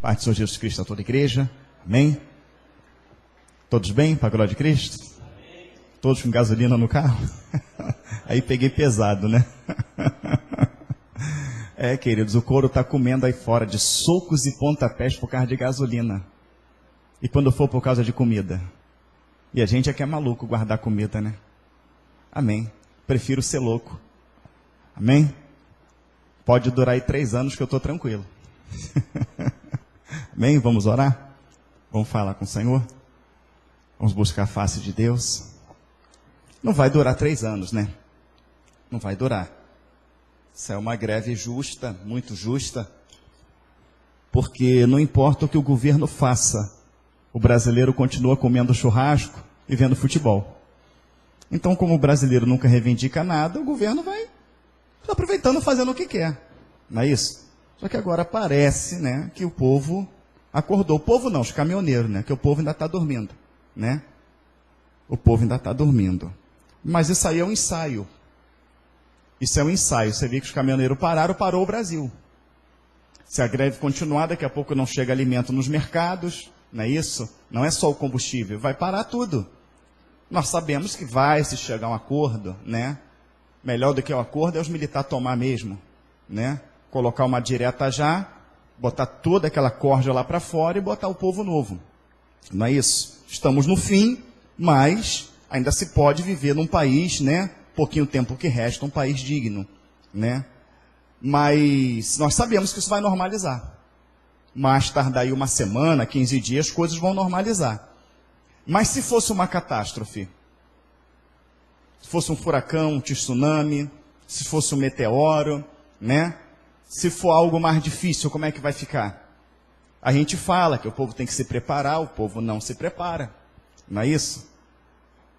Paz do Senhor Jesus Cristo a toda a igreja. Amém? Todos bem? Para a glória de Cristo? Amém. Todos com gasolina no carro? Aí peguei pesado, né? Queridos, o couro está comendo aí fora de socos e pontapés por causa de gasolina. E quando for por causa de comida? E a gente é que é maluco guardar comida, né? Amém. Prefiro ser louco. Amém? Pode durar aí 3 anos que eu estou tranquilo. Amém? Vamos orar? Vamos falar com o Senhor? Vamos buscar a face de Deus? Não vai durar 3 anos, né? Não vai durar. Isso é uma greve justa, muito justa. Porque não importa o que o governo faça, o brasileiro continua comendo churrasco e vendo futebol. Então, como o brasileiro nunca reivindica nada, o governo vai aproveitando, fazendo o que quer. Não é isso? Só que agora parece, né, que o povo acordou. O povo não, os caminhoneiros, né? Que o povo ainda está dormindo, né? O povo ainda está dormindo. Mas isso aí é um ensaio. Isso é um ensaio. Você vê que os caminhoneiros pararam, parou o Brasil. Se a greve continuar, daqui a pouco não chega alimento nos mercados, não é isso? Não é só o combustível, vai parar tudo. Nós sabemos que vai se chegar a um acordo, né? Melhor do que o acordo é os militares tomar mesmo, né? Colocar uma direta já, botar toda aquela corja lá para fora e botar o povo novo. Não é isso? Estamos no fim, mas ainda se pode viver num país, né? Pouquinho tempo que resta, um país digno, né? Mas nós sabemos que isso vai normalizar. Mais tardar aí 1 semana, 15 dias, as coisas vão normalizar. Mas se fosse uma catástrofe, se fosse um furacão, um tsunami, se fosse um meteoro, né? Se for algo mais difícil, como é que vai ficar? A gente fala que o povo tem que se preparar, o povo não se prepara. Não é isso?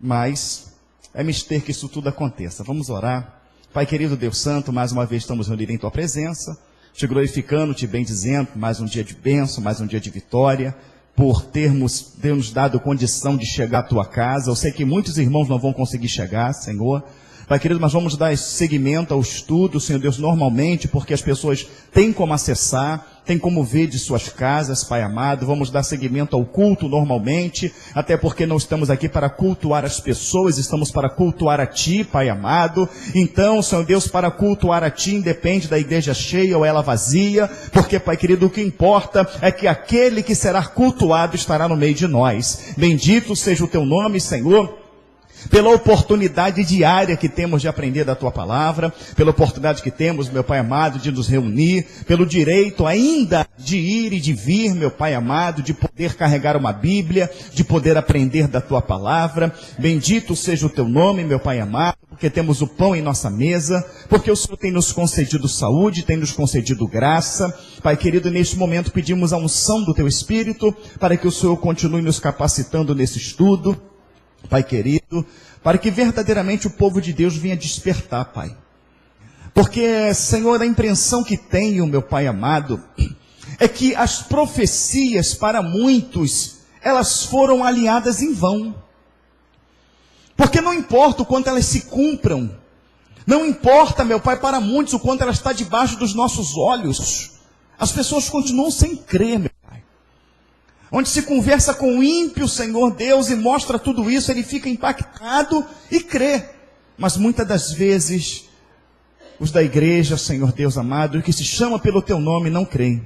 Mas é mister que isso tudo aconteça. Vamos orar. Pai querido Deus Santo, mais uma vez estamos reunidos em Tua presença, te glorificando, te bendizendo, mais um dia de bênção, mais um dia de vitória, por termos dado condição de chegar à Tua casa. Eu sei que muitos irmãos não vão conseguir chegar, Senhor. Pai querido, nós vamos dar seguimento ao estudo, Senhor Deus, normalmente, porque as pessoas têm como acessar, têm como ver de suas casas, Pai amado. Vamos dar seguimento ao culto normalmente, até porque não estamos aqui para cultuar as pessoas, estamos para cultuar a Ti, Pai amado. Então, Senhor Deus, para cultuar a Ti, independe da igreja cheia ou ela vazia, porque, Pai querido, o que importa é que aquele que será cultuado estará no meio de nós. Bendito seja o Teu nome, Senhor, pela oportunidade diária que temos de aprender da Tua palavra, pela oportunidade que temos, meu Pai amado, de nos reunir, pelo direito ainda de ir e de vir, meu Pai amado, de poder carregar uma Bíblia, de poder aprender da Tua palavra. Bendito seja o Teu nome, meu Pai amado, porque temos o pão em nossa mesa, porque o Senhor tem nos concedido saúde, tem nos concedido graça. Pai querido, neste momento pedimos a unção do Teu Espírito, para que o Senhor continue nos capacitando nesse estudo, Pai querido, para que verdadeiramente o povo de Deus venha despertar, Pai. Porque, Senhor, a impressão que tenho, meu Pai amado, é que as profecias para muitos, elas foram alinhadas em vão. Porque não importa o quanto elas se cumpram, não importa, meu Pai, para muitos o quanto ela está debaixo dos nossos olhos, as pessoas continuam sem crer, meu Pai. Onde se conversa com o ímpio, Senhor Deus, e mostra tudo isso, ele fica impactado e crê. Mas muitas das vezes, os da igreja, Senhor Deus amado, que se chama pelo Teu nome, não creem.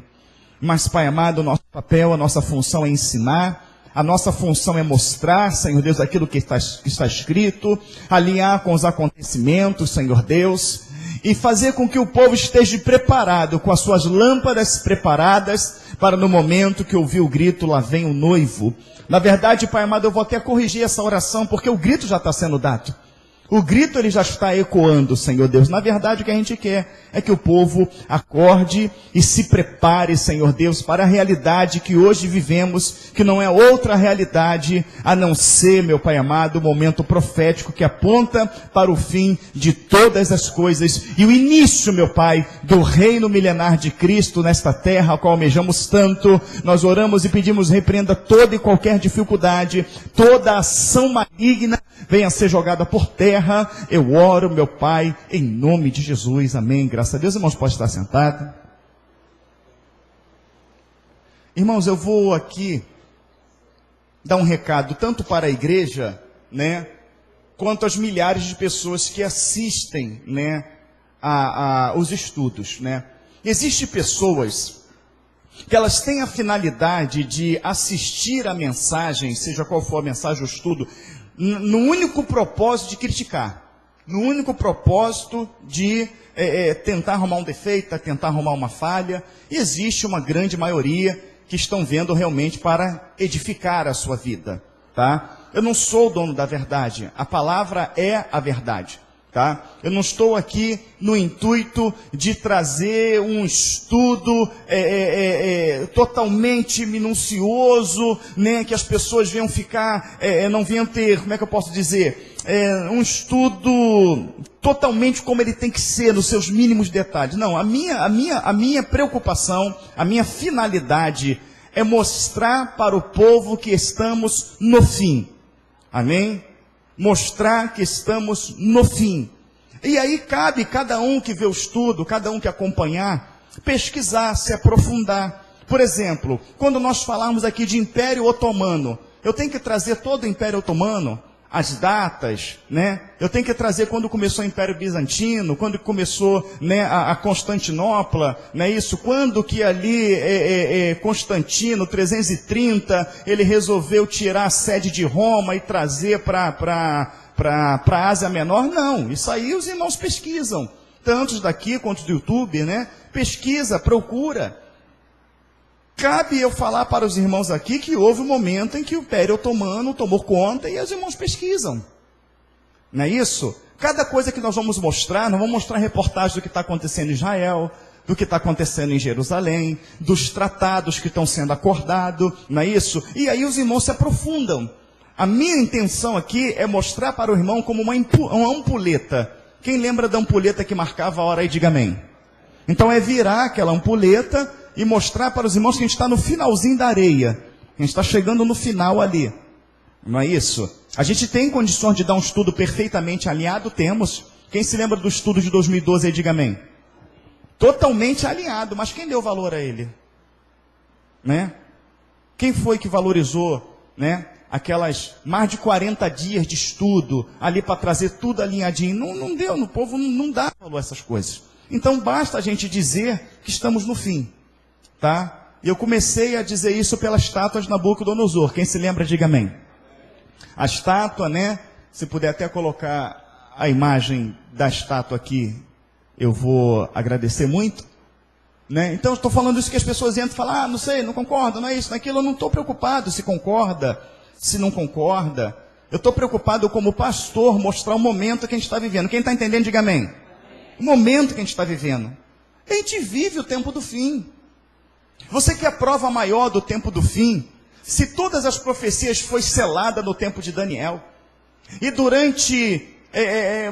Mas, Pai amado, o nosso papel, a nossa função é ensinar, a nossa função é mostrar, Senhor Deus, aquilo que está escrito, alinhar com os acontecimentos, Senhor Deus, e fazer com que o povo esteja preparado, com as suas lâmpadas preparadas, para no momento que ouvir o grito, lá vem o noivo. Na verdade, Pai amado, eu vou até corrigir essa oração, porque o grito já está sendo dado. O grito ele já está ecoando, Senhor Deus. Na verdade, o que a gente quer é que o povo acorde e se prepare, Senhor Deus, para a realidade que hoje vivemos, que não é outra realidade, a não ser, meu Pai amado, o momento profético que aponta para o fim de todas as coisas e o início, meu Pai, do reino milenar de Cristo nesta terra, a qual almejamos tanto. Nós oramos e pedimos, repreenda toda e qualquer dificuldade, toda ação maligna venha ser jogada por terra. Eu oro, meu Pai, em nome de Jesus. Amém. Graças a Deus, irmãos, pode estar sentado. Irmãos, eu vou aqui dar um recado tanto para a igreja, né, quanto às milhares de pessoas que assistem, né, os estudos, né. Existem pessoas que elas têm a finalidade de assistir a mensagem, seja qual for a mensagem ou estudo, no único propósito de criticar, no único propósito de tentar arrumar um defeito, tentar arrumar uma falha. E existe uma grande maioria que estão vendo realmente para edificar a sua vida, tá? Eu não sou o dono da verdade, a palavra é a verdade, tá? Eu não estou aqui no intuito de trazer um estudo totalmente minucioso, né, que as pessoas venham ficar, não venham ter, como é que eu posso dizer, um estudo totalmente como ele tem que ser, nos seus mínimos detalhes. Não, a minha preocupação, a minha finalidade é mostrar para o povo que estamos no fim. Amém? Mostrar que estamos no fim. E aí cabe cada um que vê o estudo, cada um que acompanhar, pesquisar, se aprofundar. Por exemplo, quando nós falarmos aqui de Império Otomano, eu tenho que trazer todo o Império Otomano, as datas, né? Eu tenho que trazer quando começou o Império Bizantino, quando começou, né, a Constantinopla, né, isso, quando que ali Constantino, 330, ele resolveu tirar a sede de Roma e trazer para a Ásia Menor. Não, isso aí os irmãos pesquisam, tantos daqui quanto do YouTube, né? Pesquisa, procura. Cabe eu falar para os irmãos aqui que houve um momento em que o Império Otomano tomou conta e os irmãos pesquisam. Não é isso? Cada coisa que nós vamos mostrar reportagens do que está acontecendo em Israel, do que está acontecendo em Jerusalém, dos tratados que estão sendo acordados, não é isso? E aí os irmãos se aprofundam. A minha intenção aqui é mostrar para o irmão como uma ampulheta. Quem lembra da ampulheta que marcava a hora aí, diga amém. Então é virar aquela ampulheta e mostrar para os irmãos que a gente está no finalzinho da areia. A gente está chegando no final ali. Não é isso? A gente tem condições de dar um estudo perfeitamente alinhado? Temos. Quem se lembra do estudo de 2012 aí, diga amém. Totalmente alinhado, mas quem deu valor a ele? Né? Quem foi que valorizou, né, aquelas mais de 40 dias de estudo ali para trazer tudo alinhadinho? Não deu, o povo não dá valor a essas coisas. Então basta a gente dizer que estamos no fim. Tá? E eu comecei a dizer isso pela estátua de Nabucodonosor. Quem se lembra, diga amém. A estátua, né? Se puder até colocar a imagem da estátua aqui, eu vou agradecer muito. Né? Então eu estou falando isso que as pessoas entram e falam, não sei, não concordo, não é isso, não é aquilo. Eu não estou preocupado se concorda, se não concorda. Eu estou preocupado como pastor mostrar o momento que a gente está vivendo. Quem está entendendo, diga amém. O momento que a gente está vivendo. A gente vive o tempo do fim. Você quer a prova maior do tempo do fim? Se todas as profecias foi selada no tempo de Daniel, e durante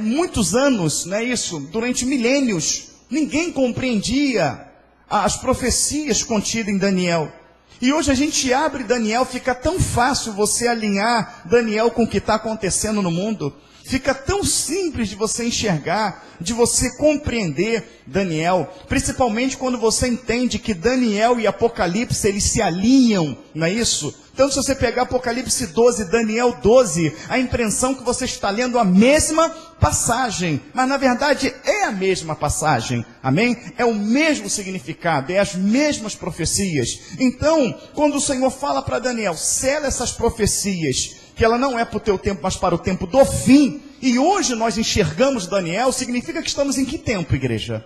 muitos anos, não é isso? Durante milênios, ninguém compreendia as profecias contidas em Daniel. E hoje a gente abre Daniel, fica tão fácil você alinhar Daniel com o que está acontecendo no mundo. Fica tão simples de você enxergar, de você compreender Daniel, principalmente quando você entende que Daniel e Apocalipse, eles se alinham, não é isso? Então se você pegar Apocalipse 12, Daniel 12, a impressão que você está lendo a mesma passagem, mas na verdade é a mesma passagem, amém? É o mesmo significado, é as mesmas profecias. Então, quando o Senhor fala para Daniel, sela essas profecias, que ela não é para o teu tempo, mas para o tempo do fim, e hoje nós enxergamos Daniel, significa que estamos em que tempo, igreja?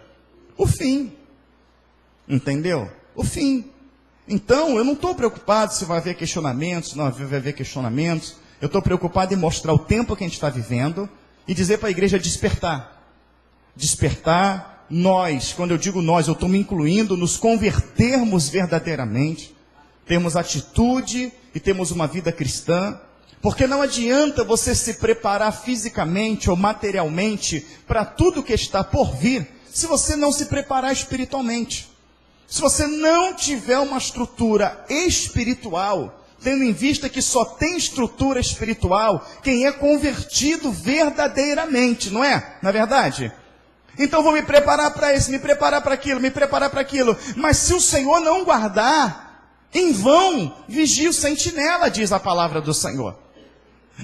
O fim. Entendeu? O fim. Então, eu não estou preocupado se vai haver questionamentos, não vai haver questionamentos. Eu estou preocupado em mostrar o tempo que a gente está vivendo e dizer para a igreja despertar. Despertar, nós, quando eu digo nós, eu estou me incluindo, nos convertermos verdadeiramente, termos atitude e temos uma vida cristã. Porque não adianta você se preparar fisicamente ou materialmente para tudo que está por vir, se você não se preparar espiritualmente. Se você não tiver uma estrutura espiritual, tendo em vista que só tem estrutura espiritual quem é convertido verdadeiramente, não é? Na verdade? Então vou me preparar para isso, me preparar para aquilo, me preparar para aquilo. Mas se o Senhor não guardar, Em vão vigia o sentinela, diz a palavra do Senhor.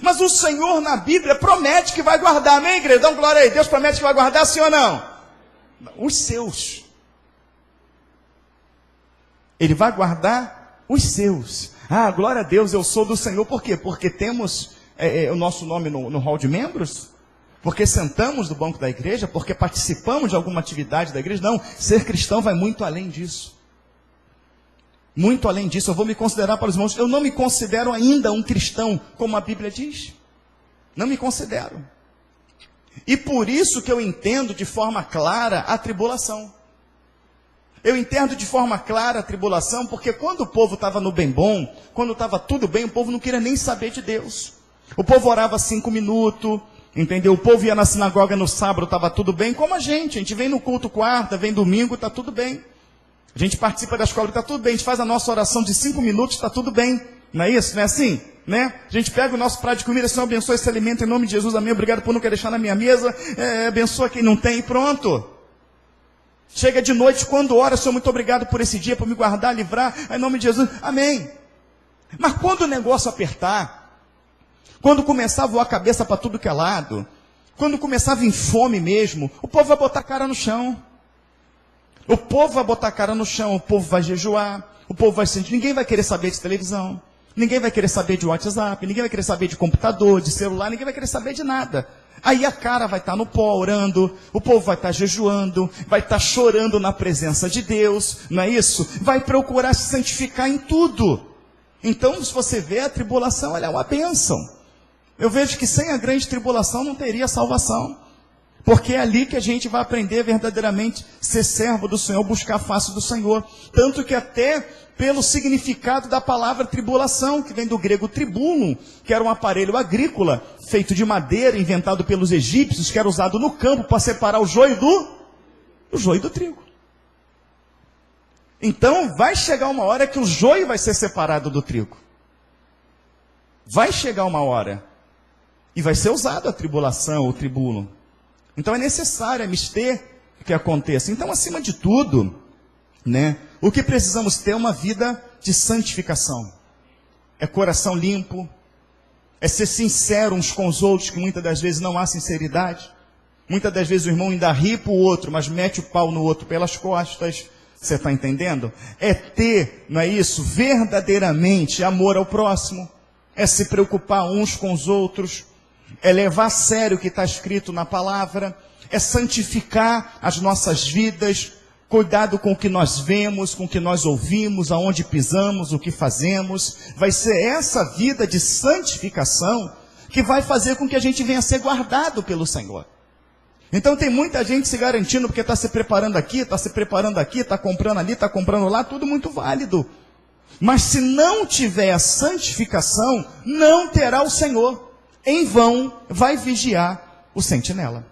Mas o Senhor na Bíblia promete que vai guardar, amém, igreja? Dá glória aí, Deus promete que vai guardar, sim ou não? Os seus. Ele vai guardar os seus. Ah, glória a Deus, eu sou do Senhor. Por quê? Porque temos o nosso nome no hall de membros? Porque sentamos no banco da igreja? Porque participamos de alguma atividade da igreja? Não, ser cristão vai muito além disso. Muito além disso, eu vou me considerar para os irmãos, eu não me considero ainda um cristão, como a Bíblia diz. Não me considero. E por isso que eu entendo de forma clara a tribulação. Eu entendo de forma clara a tribulação, porque quando o povo estava no bem bom, quando estava tudo bem, o povo não queria nem saber de Deus. O povo orava 5 minutos, entendeu? O povo ia na sinagoga no sábado, estava tudo bem, como a gente vem no culto quarta, vem domingo, está tudo bem. A gente participa da escola, está tudo bem, a gente faz a nossa oração de 5 minutos, está tudo bem. Não é isso? Não é assim? Né? A gente pega o nosso prato de comida, Senhor, abençoa esse alimento em nome de Jesus, amém, obrigado por não querer deixar na minha mesa, abençoa quem não tem e pronto. Chega de noite, quando ora, Senhor, muito obrigado por esse dia, por me guardar, livrar, em nome de Jesus, amém. Mas quando o negócio apertar, quando começar a voar a cabeça para tudo que é lado, quando começar a vir fome mesmo, o povo vai botar a cara no chão. O povo vai botar a cara no chão, o povo vai jejuar, o povo vai sentir, ninguém vai querer saber de televisão, ninguém vai querer saber de WhatsApp, ninguém vai querer saber de computador, de celular, ninguém vai querer saber de nada. Aí a cara vai estar no pó orando, o povo vai estar jejuando, vai estar chorando na presença de Deus, não é isso? Vai procurar se santificar em tudo. Então, se você vê, a tribulação ela é uma bênção. Eu vejo que sem a grande tribulação não teria salvação. Porque é ali que a gente vai aprender verdadeiramente ser servo do Senhor, buscar a face do Senhor. Tanto que até pelo significado da palavra tribulação, que vem do grego tribulum, que era um aparelho agrícola, feito de madeira, inventado pelos egípcios, que era usado no campo para separar o joio do trigo. Então vai chegar uma hora que o joio vai ser separado do trigo. Vai chegar uma hora. E vai ser usado a tribulação, o tribulum. Então é necessário, é mister que aconteça. Então, acima de tudo, né, o que precisamos ter é uma vida de santificação. É coração limpo, é ser sincero uns com os outros, que muitas das vezes não há sinceridade. Muitas das vezes o irmão ainda ri para o outro, mas mete o pau no outro pelas costas. Você está entendendo? É ter, não é isso, verdadeiramente amor ao próximo. É se preocupar uns com os outros. É levar a sério o que está escrito na palavra, é santificar as nossas vidas, cuidado com o que nós vemos, com o que nós ouvimos, aonde pisamos, o que fazemos. Vai ser essa vida de santificação que vai fazer com que a gente venha a ser guardado pelo Senhor. Então tem muita gente se garantindo porque está se preparando aqui, está comprando ali, está comprando lá, tudo muito válido. Mas se não tiver a santificação, não terá o Senhor. Em vão vai vigiar o sentinela.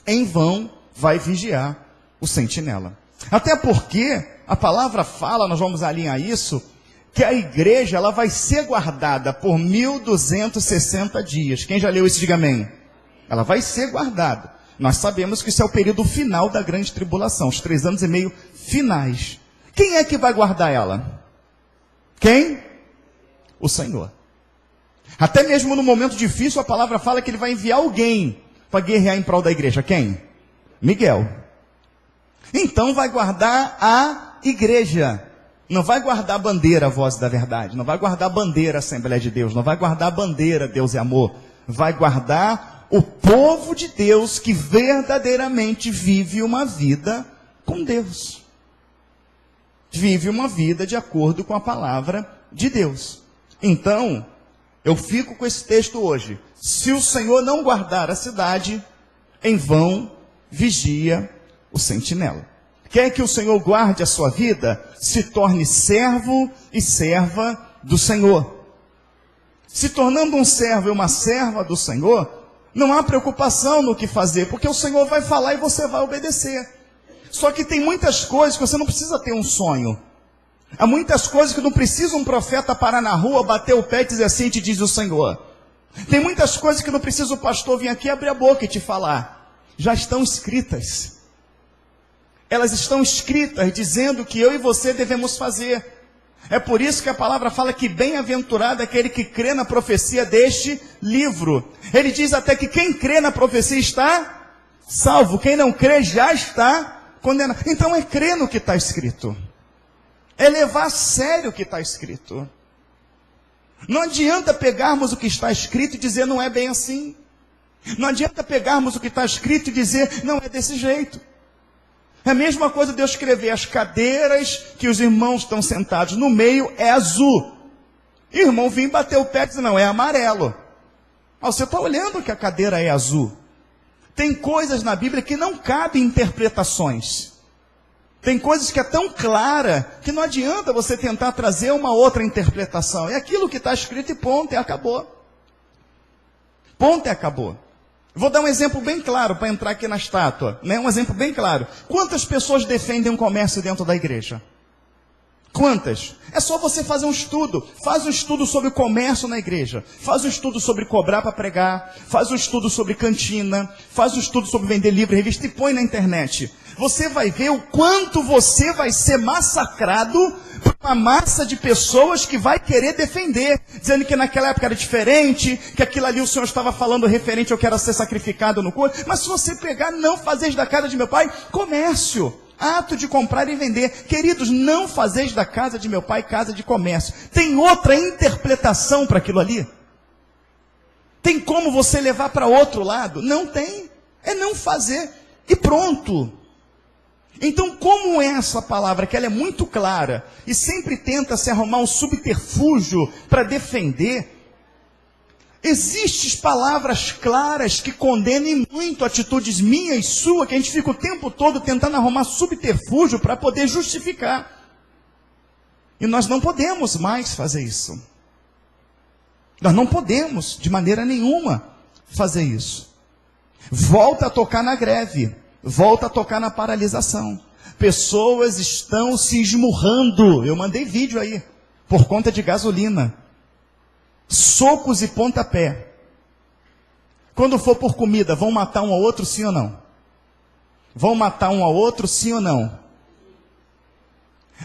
Em vão vai vigiar o sentinela. Até porque a palavra fala, nós vamos alinhar isso, que a igreja ela vai ser guardada por 1260 dias. Quem já leu isso, diga amém. Ela vai ser guardada. Nós sabemos que isso é o período final da grande tribulação, os 3 anos e meio finais. Quem é que vai guardar ela? Quem? O Senhor. Até mesmo no momento difícil, a palavra fala que ele vai enviar alguém para guerrear em prol da igreja. Quem? Miguel. Então vai guardar a igreja. Não vai guardar a bandeira, a voz da verdade. Não vai guardar a bandeira, a Assembleia de Deus. Não vai guardar a bandeira, Deus é amor. Vai guardar o povo de Deus que verdadeiramente vive uma vida com Deus. Vive uma vida de acordo com a palavra de Deus. Então, eu fico com esse texto hoje. Se o Senhor não guardar a cidade, em vão vigia o sentinela. Quer que o Senhor guarde a sua vida? Se torne servo e serva do Senhor. Se tornando um servo e uma serva do Senhor, não há preocupação no que fazer, porque o Senhor vai falar e você vai obedecer. Só que tem muitas coisas que você não precisa ter um sonho. Há muitas coisas que não precisa um profeta parar na rua, bater o pé e dizer assim, te diz o Senhor. Tem muitas coisas que não precisa o pastor vir aqui abrir a boca e te falar. Já estão escritas. Elas estão escritas dizendo que eu e você devemos fazer. É por isso que a palavra fala que bem-aventurado é aquele que crê na profecia deste livro. Ele diz até que quem crê na profecia está salvo, quem não crê já está condenado. Então é crer no que está escrito, é levar a sério o que está escrito. Não adianta pegarmos o que está escrito e dizer não é bem assim. Não adianta pegarmos o que está escrito e dizer não é desse jeito. É a mesma coisa de eu escrever as cadeiras que os irmãos estão sentados no meio é azul. E o irmão vem bater o pé e dizer não, é amarelo. Ah, você está olhando que a cadeira é azul. Tem coisas na Bíblia que não cabem interpretações. Tem coisas que é tão clara que não adianta você tentar trazer uma outra interpretação. É aquilo que está escrito e ponto, e acabou. Ponto, e acabou. Vou dar um exemplo bem claro para entrar aqui na estátua, né? Um exemplo bem claro. Quantas pessoas defendem o comércio dentro da igreja? Quantas? É só você fazer um estudo. Faz um estudo sobre o comércio na igreja. Faz um estudo sobre cobrar para pregar. Faz um estudo sobre cantina. Faz um estudo sobre vender livro, revista e põe na internet. Você vai ver o quanto você vai ser massacrado por uma massa de pessoas que vai querer defender, dizendo que naquela época era diferente, que aquilo ali o Senhor estava falando referente ao que era ser sacrificado no corpo. Mas se você pegar, não fazeis da casa de meu pai comércio, ato de comprar e vender. Queridos, não fazeis da casa de meu pai casa de comércio. Tem outra interpretação para aquilo ali? Tem como você levar para outro lado? Não tem. É não fazer. E pronto. Então, como é essa palavra, que ela é muito clara, e sempre tenta se arrumar um subterfúgio para defender, existem palavras claras que condenem muito atitudes minhas e sua, que a gente fica o tempo todo tentando arrumar subterfúgio para poder justificar. E nós não podemos mais fazer isso. Nós não podemos, de maneira nenhuma, fazer isso. Volta a tocar na greve. Volta a tocar na paralisação. Pessoas estão se esmurrando. Eu mandei vídeo aí. Por conta de gasolina. Socos e pontapé. Quando for por comida, vão matar um ao outro, sim ou não? Vão matar um ao outro, sim ou não?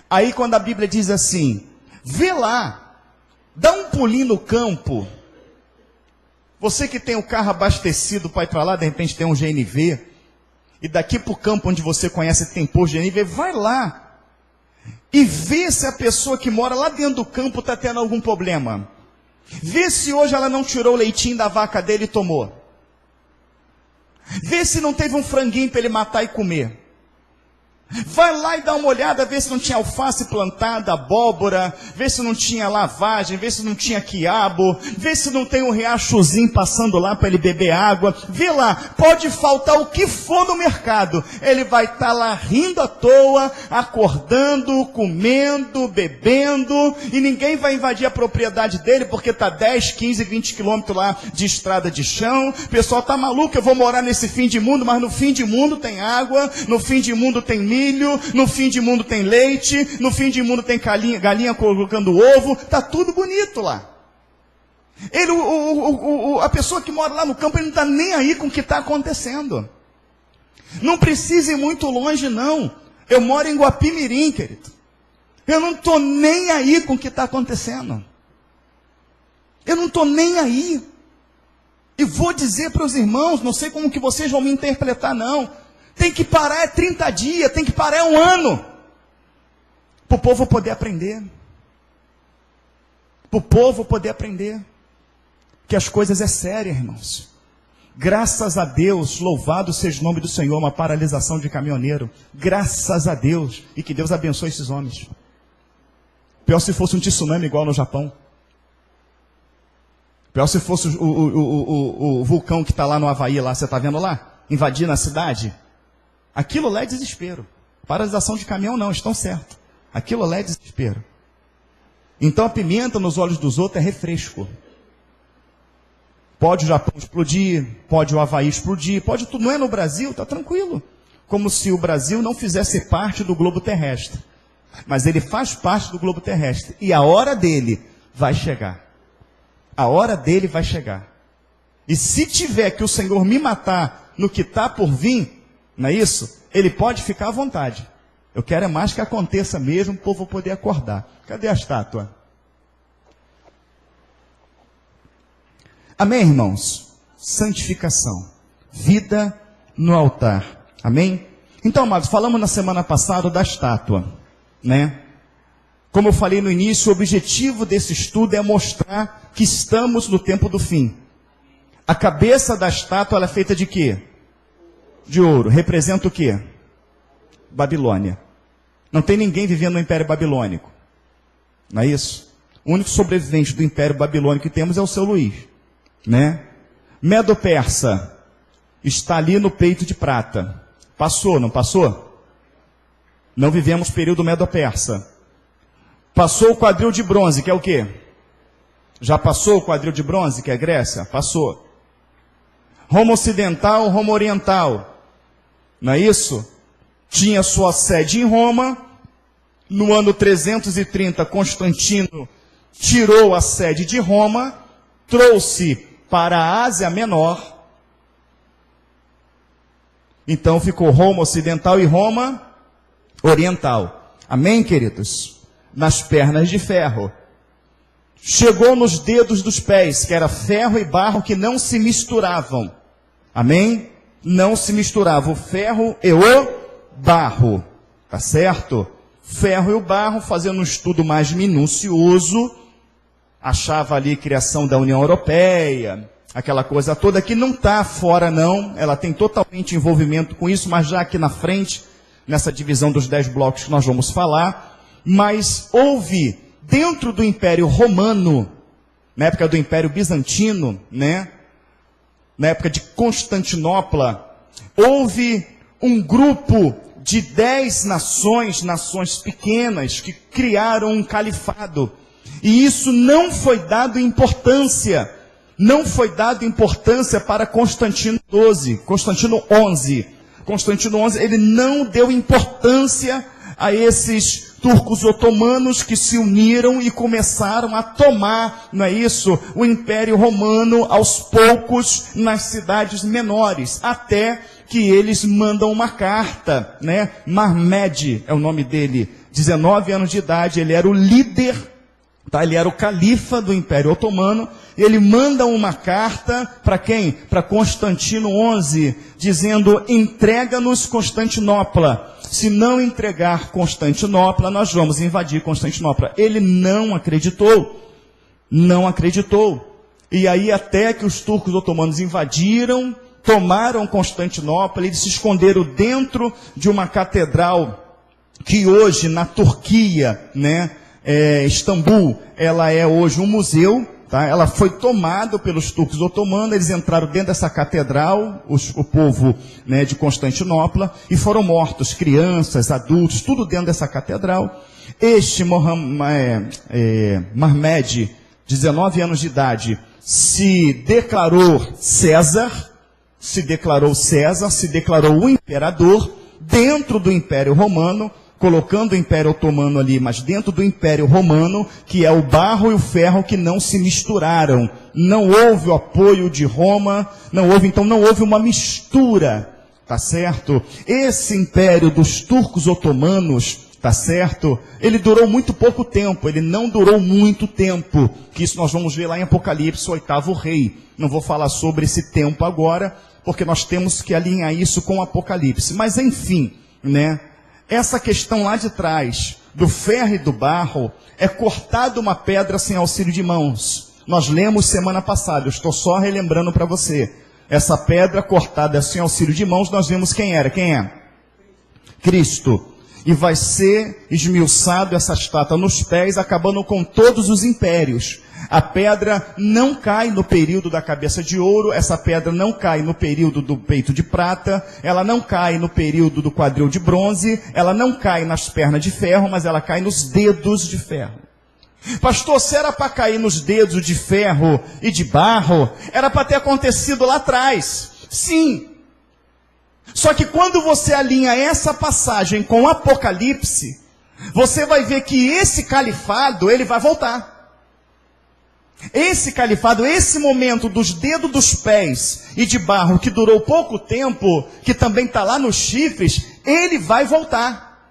Aí quando a Bíblia diz assim, vê lá, dá um pulinho no campo. Você que tem o carro abastecido para ir para lá, de repente tem um GNV, e daqui para o campo onde você conhece tem posto de GNV, vai lá e vê se a pessoa que mora lá dentro do campo está tendo algum problema. Vê se hoje ela não tirou o leitinho da vaca dele e tomou. Vê se não teve um franguinho para ele matar e comer. Vai lá e dá uma olhada, vê se não tinha alface plantada, abóbora, vê se não tinha lavagem, vê se não tinha quiabo, vê se não tem um riachozinho passando lá para ele beber água. Vê lá, pode faltar o que for no mercado, ele vai estar lá rindo à toa, acordando, comendo, bebendo, e ninguém vai invadir a propriedade dele, porque está 10, 15, 20 quilômetros lá de estrada de chão. O pessoal está maluco, eu vou morar nesse fim de mundo, mas no fim de mundo tem água, no fim de mundo tem milho, no fim de mundo tem leite, no fim de mundo tem galinha colocando ovo, tá tudo bonito lá. Ele, a pessoa que mora lá no campo, ele não está nem aí com o que está acontecendo. Não precisa ir muito longe não. Eu moro em Guapimirim, querido. Eu não estou nem aí com o que está acontecendo. Eu não estou nem aí. E vou dizer para os irmãos, não sei como que vocês vão me interpretar não. Tem que parar é 30 dias, tem que parar é 1 ano. Para o povo poder aprender. Para o povo poder aprender. Que as coisas é séria, irmãos. Graças a Deus, louvado seja o nome do Senhor, uma paralisação de caminhoneiro. Graças a Deus. E que Deus abençoe esses homens. Pior se fosse um tsunami igual no Japão. Pior se fosse o vulcão que está lá no Havaí, lá, você está vendo lá? Invadindo a cidade. Aquilo lá é desespero. Paralisação de caminhão não, estão certos. Aquilo lá é desespero. Então a pimenta nos olhos dos outros é refresco. Pode o Japão explodir, pode o Havaí explodir, pode tudo. Não é no Brasil, está tranquilo. Como se o Brasil não fizesse parte do globo terrestre. Mas ele faz parte do globo terrestre. E a hora dele vai chegar. A hora dele vai chegar. E se tiver que o Senhor me matar no que está por vir, não é isso? Ele pode ficar à vontade. Eu quero é mais que aconteça mesmo, o povo poder acordar. Cadê a estátua? Amém, irmãos? Santificação. Vida no altar. Amém? Então, amados, falamos na semana passada da estátua, né? Como eu falei no início, o objetivo desse estudo é mostrar que estamos no tempo do fim. A cabeça da estátua, ela é feita de quê? De ouro. Representa o quê? Babilônia. Não tem ninguém vivendo no Império Babilônico. Não é isso? O único sobrevivente do Império Babilônico que temos é o seu Luís, né? Medo-Persa está ali no peito de prata. Passou, não passou? Não vivemos período Medo-Persa. Passou o quadril de bronze, que é o quê? Já passou o quadril de bronze, que é Grécia? Passou. Roma Ocidental, Roma Oriental. Não é isso? Tinha sua sede em Roma. No ano 330, Constantino tirou a sede de Roma, trouxe para a Ásia Menor. Então ficou Roma Ocidental e Roma Oriental. Amém, queridos? Nas pernas de ferro. Chegou nos dedos dos pés, que era ferro e barro que não se misturavam. Amém? Não se misturavam o ferro e o barro. Tá certo? Ferro e o barro, fazendo um estudo mais minucioso, achava ali criação da União Europeia, aquela coisa toda que não está fora não, ela tem totalmente envolvimento com isso, mas já aqui na frente, nessa divisão dos 10 blocos que nós vamos falar, mas houve dentro do Império Romano, na época do Império Bizantino, né? Na época de Constantinopla, houve um grupo de 10 nações pequenas, que criaram um califado. E isso não foi dado importância. Não foi dado importância para Constantino XII, Constantino XI. Constantino XI, ele não deu importância a esses turcos otomanos que se uniram e começaram a tomar, não é isso, o Império Romano aos poucos nas cidades menores, até que eles mandam uma carta, né? Mahmed é o nome dele, 19 anos de idade, ele era o líder, tá? Ele era o califa do Império Otomano. Ele manda uma carta para quem? Para Constantino XI, dizendo: entrega-nos Constantinopla. Se não entregar Constantinopla, nós vamos invadir Constantinopla. Ele não acreditou. Não acreditou. E aí até que os turcos otomanos invadiram, tomaram Constantinopla, eles se esconderam dentro de uma catedral que hoje na Turquia, né, Istambul, ela é hoje um museu. Tá? Ela foi tomada pelos turcos otomanos, eles entraram dentro dessa catedral, o povo, né, de Constantinopla, e foram mortos, crianças, adultos, tudo dentro dessa catedral. Este Mahmed, 19 anos de idade, se declarou César, se declarou o imperador dentro do Império Romano, colocando o Império Otomano ali, mas dentro do Império Romano, que é o barro e o ferro que não se misturaram. Não houve o apoio de Roma, não houve uma mistura, tá certo? Esse Império dos turcos otomanos, tá certo? Ele durou muito pouco tempo, ele não durou muito tempo, que isso nós vamos ver lá em Apocalipse, o 8º rei. Não vou falar sobre esse tempo agora, porque nós temos que alinhar isso com o Apocalipse. Mas enfim, né? Essa questão lá de trás, do ferro e do barro, é cortada uma pedra sem auxílio de mãos. Nós lemos semana passada, eu estou só relembrando para você. Essa pedra cortada sem auxílio de mãos, nós vimos quem era. Quem é? Cristo. E vai ser esmiuçado essa estátua nos pés, acabando com todos os impérios. A pedra não cai no período da cabeça de ouro, essa pedra não cai no período do peito de prata, ela não cai no período do quadril de bronze, ela não cai nas pernas de ferro, mas ela cai nos dedos de ferro. Pastor, se era para cair nos dedos de ferro e de barro, era para ter acontecido lá atrás. Sim. Só que quando você alinha essa passagem com o Apocalipse, você vai ver que esse califado, ele vai voltar. Esse califado, esse momento dos dedos dos pés e de barro, que durou pouco tempo, que também está lá nos chifres, ele vai voltar.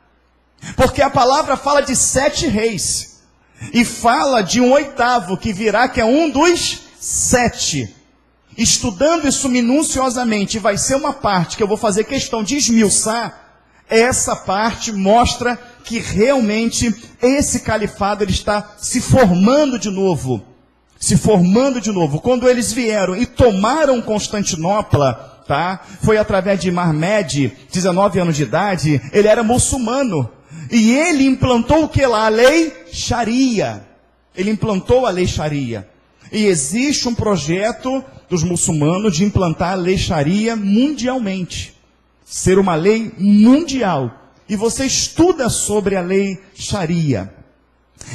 Porque a palavra fala de 7 reis. E fala de um 8º que virá, que é um dos 7. Estudando isso minuciosamente, vai ser uma parte que eu vou fazer questão de esmiuçar. Essa parte mostra que realmente esse califado ele está se formando de novo. Se formando de novo. Quando eles vieram e tomaram Constantinopla, tá? Foi através de Mahmed, 19 anos de idade, ele era muçulmano. E ele implantou o que lá? A lei Sharia. Ele implantou a lei Sharia. E existe um projeto dos muçulmanos de implantar a lei Sharia mundialmente. Ser uma lei mundial. E você estuda sobre a lei Sharia.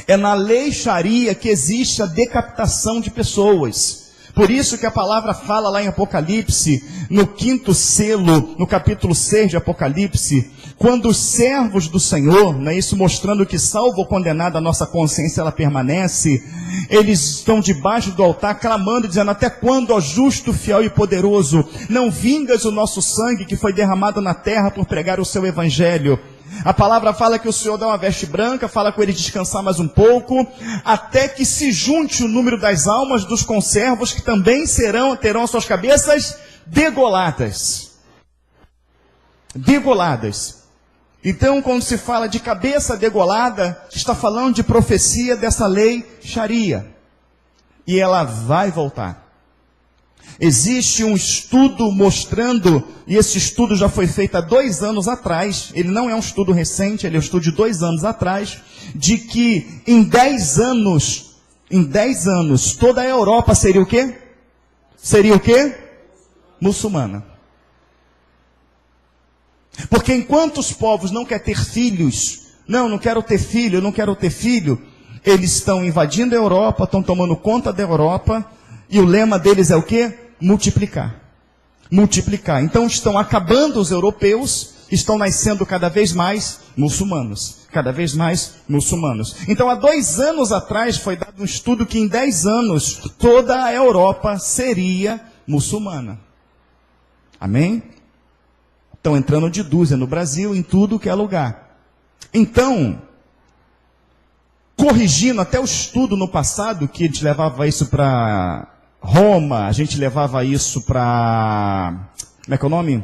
É na lei Sharia que existe a decapitação de pessoas. Por isso que a palavra fala lá em Apocalipse, no 5º selo, no capítulo 6 de Apocalipse, quando os servos do Senhor, né, isso mostrando que salvo ou condenado a nossa consciência ela permanece, eles estão debaixo do altar clamando, dizendo: até quando, ó justo, fiel e poderoso, não vingas o nosso sangue que foi derramado na terra por pregar o seu evangelho? A palavra fala que o Senhor dá uma veste branca, fala com ele descansar mais um pouco, até que se junte o número das almas dos conservos, que também terão as suas cabeças degoladas. Degoladas. Então, quando se fala de cabeça degolada, está falando de profecia dessa lei Sharia. E ela vai voltar. Existe um estudo mostrando, e esse estudo já foi feito há 2 anos atrás, ele não é um estudo recente, ele é um estudo de 2 anos atrás, de que em 10 anos, toda a Europa seria o quê? Seria o quê? Muçulmana. Porque enquanto os povos não querem ter filhos, não quero ter filho, eles estão invadindo a Europa, estão tomando conta da Europa, e o lema deles é o quê? Multiplicar. Multiplicar. Então estão acabando os europeus, estão nascendo cada vez mais muçulmanos. Cada vez mais muçulmanos. Então há 2 anos atrás foi dado um estudo que em 10 anos toda a Europa seria muçulmana. Amém? Estão entrando de dúzia no Brasil, em tudo que é lugar. Então, corrigindo até o estudo no passado, que a gente levava isso para Roma, a gente levava isso para, como é que é o nome?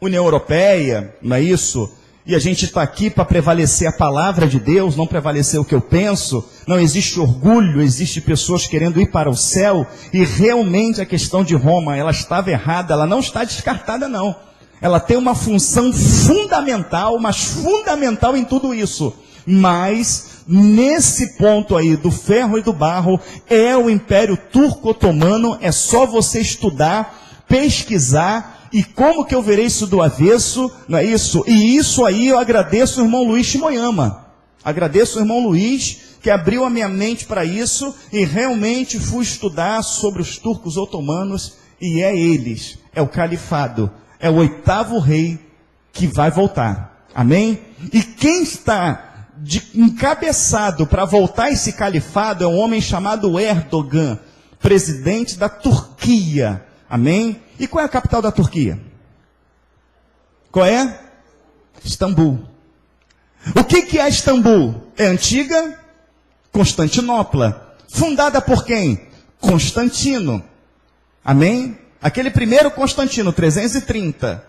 União Europeia, não é isso? E a gente está aqui para prevalecer a palavra de Deus, não prevalecer o que eu penso. Não existe orgulho, existe pessoas querendo ir para o céu. E realmente a questão de Roma, ela estava errada, ela não está descartada não. Ela tem uma função fundamental, mas fundamental em tudo isso. Mas nesse ponto aí do ferro e do barro, é o Império Turco-Otomano, é só você estudar, pesquisar, e como que eu verei isso do avesso, não é isso? E isso aí eu agradeço o irmão Luiz Shimoyama. Agradeço o irmão Luiz, que abriu a minha mente para isso, e realmente fui estudar sobre os turcos otomanos, e é eles, é o califado, é o 8º rei que vai voltar. Amém? E quem está encabeçado para voltar esse califado é um homem chamado Erdogan, presidente da Turquia. Amém? E qual é a capital da Turquia? Qual é? Istambul. O que é Istambul? É a antiga Constantinopla. Fundada por quem? Constantino. Amém? Aquele primeiro Constantino, 330.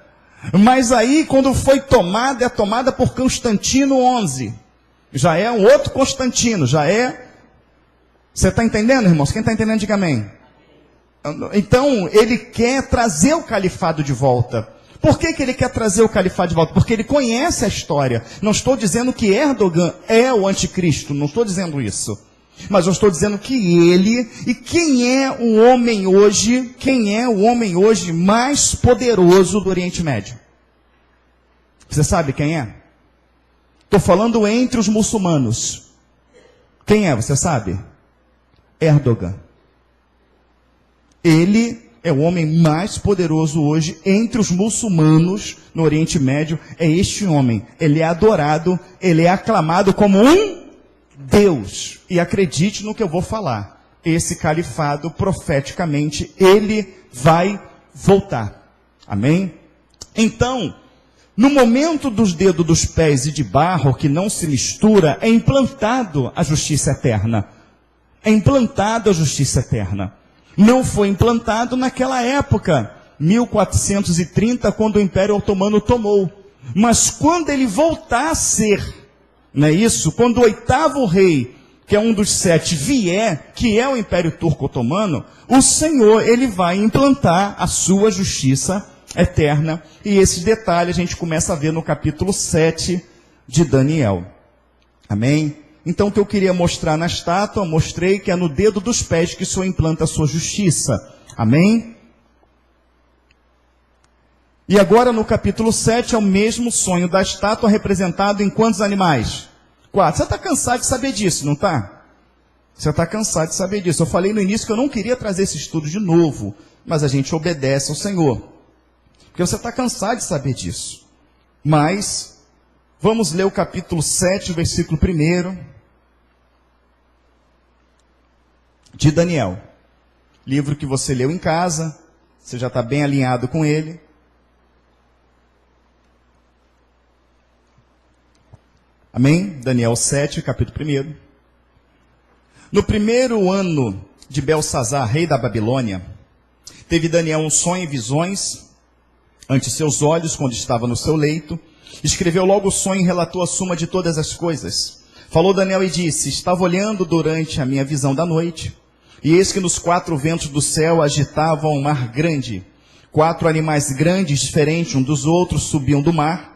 Mas aí, quando foi tomada, é tomada por Constantino XI. Já é um outro Constantino, já é... Você está entendendo, irmãos? Quem está entendendo, diga amém. Então, ele quer trazer o califado de volta. Por que ele quer trazer o califado de volta? Porque ele conhece a história. Não estou dizendo que Erdogan é o anticristo, não estou dizendo isso. Mas eu estou dizendo que ele, e quem é o homem hoje mais poderoso do Oriente Médio? Você sabe quem é? Estou falando entre os muçulmanos. Quem é, você sabe? Erdogan. Ele é o homem mais poderoso hoje entre os muçulmanos no Oriente Médio. É este homem. Ele é adorado, ele é aclamado como um Deus. E acredite no que eu vou falar. Esse califado, profeticamente, ele vai voltar. Amém? Então, No momento dos dedos dos pés e de barro, que não se mistura, é implantado a justiça eterna. É implantado a justiça eterna. Não foi implantado naquela época, 1430, quando o Império Otomano tomou. Mas quando ele voltar a ser, não é isso? Quando o 8º rei, que é um dos 7, vier, que é o Império Turco-Otomano, o Senhor, ele vai implantar a sua justiça eterna. E esse detalhe a gente começa a ver no capítulo 7 de Daniel. Amém? Então o que eu queria mostrar na estátua, mostrei que é no dedo dos pés que o Senhor implanta a sua justiça. Amém? E agora no capítulo 7 é o mesmo sonho da estátua representado em quantos animais? 4. Você está cansado de saber disso, não está? Você está cansado de saber disso. Eu falei no início que eu não queria trazer esse estudo de novo, mas a gente obedece ao Senhor. Porque você está cansado de saber disso. Mas, vamos ler o capítulo 7, versículo 1 de Daniel. Livro que você leu em casa, você já está bem alinhado com ele. Amém? Daniel 7, capítulo 1. No primeiro ano de Belsazar, rei da Babilônia, teve Daniel um sonho e visões ante seus olhos, quando estava no seu leito. Escreveu logo o sonho e relatou a suma de todas as coisas. Falou Daniel e disse: estava olhando durante a minha visão da noite, e eis que nos 4 ventos do céu agitavam um mar grande. 4 animais grandes, diferentes um dos outros, subiam do mar.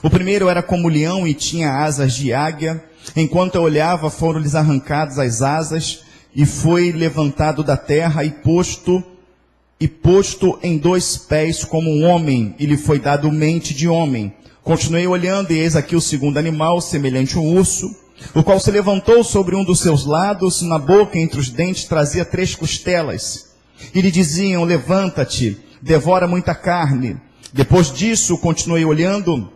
O primeiro era como leão e tinha asas de águia. Enquanto eu olhava, foram-lhes arrancadas as asas, e foi levantado da terra e posto em 2 pés como um homem, e lhe foi dado mente de homem. Continuei olhando, e eis aqui o segundo animal, semelhante a um urso, o qual se levantou sobre um dos seus lados, na boca, entre os dentes, trazia 3 costelas. E lhe diziam: levanta-te, devora muita carne. Depois disso, continuei olhando,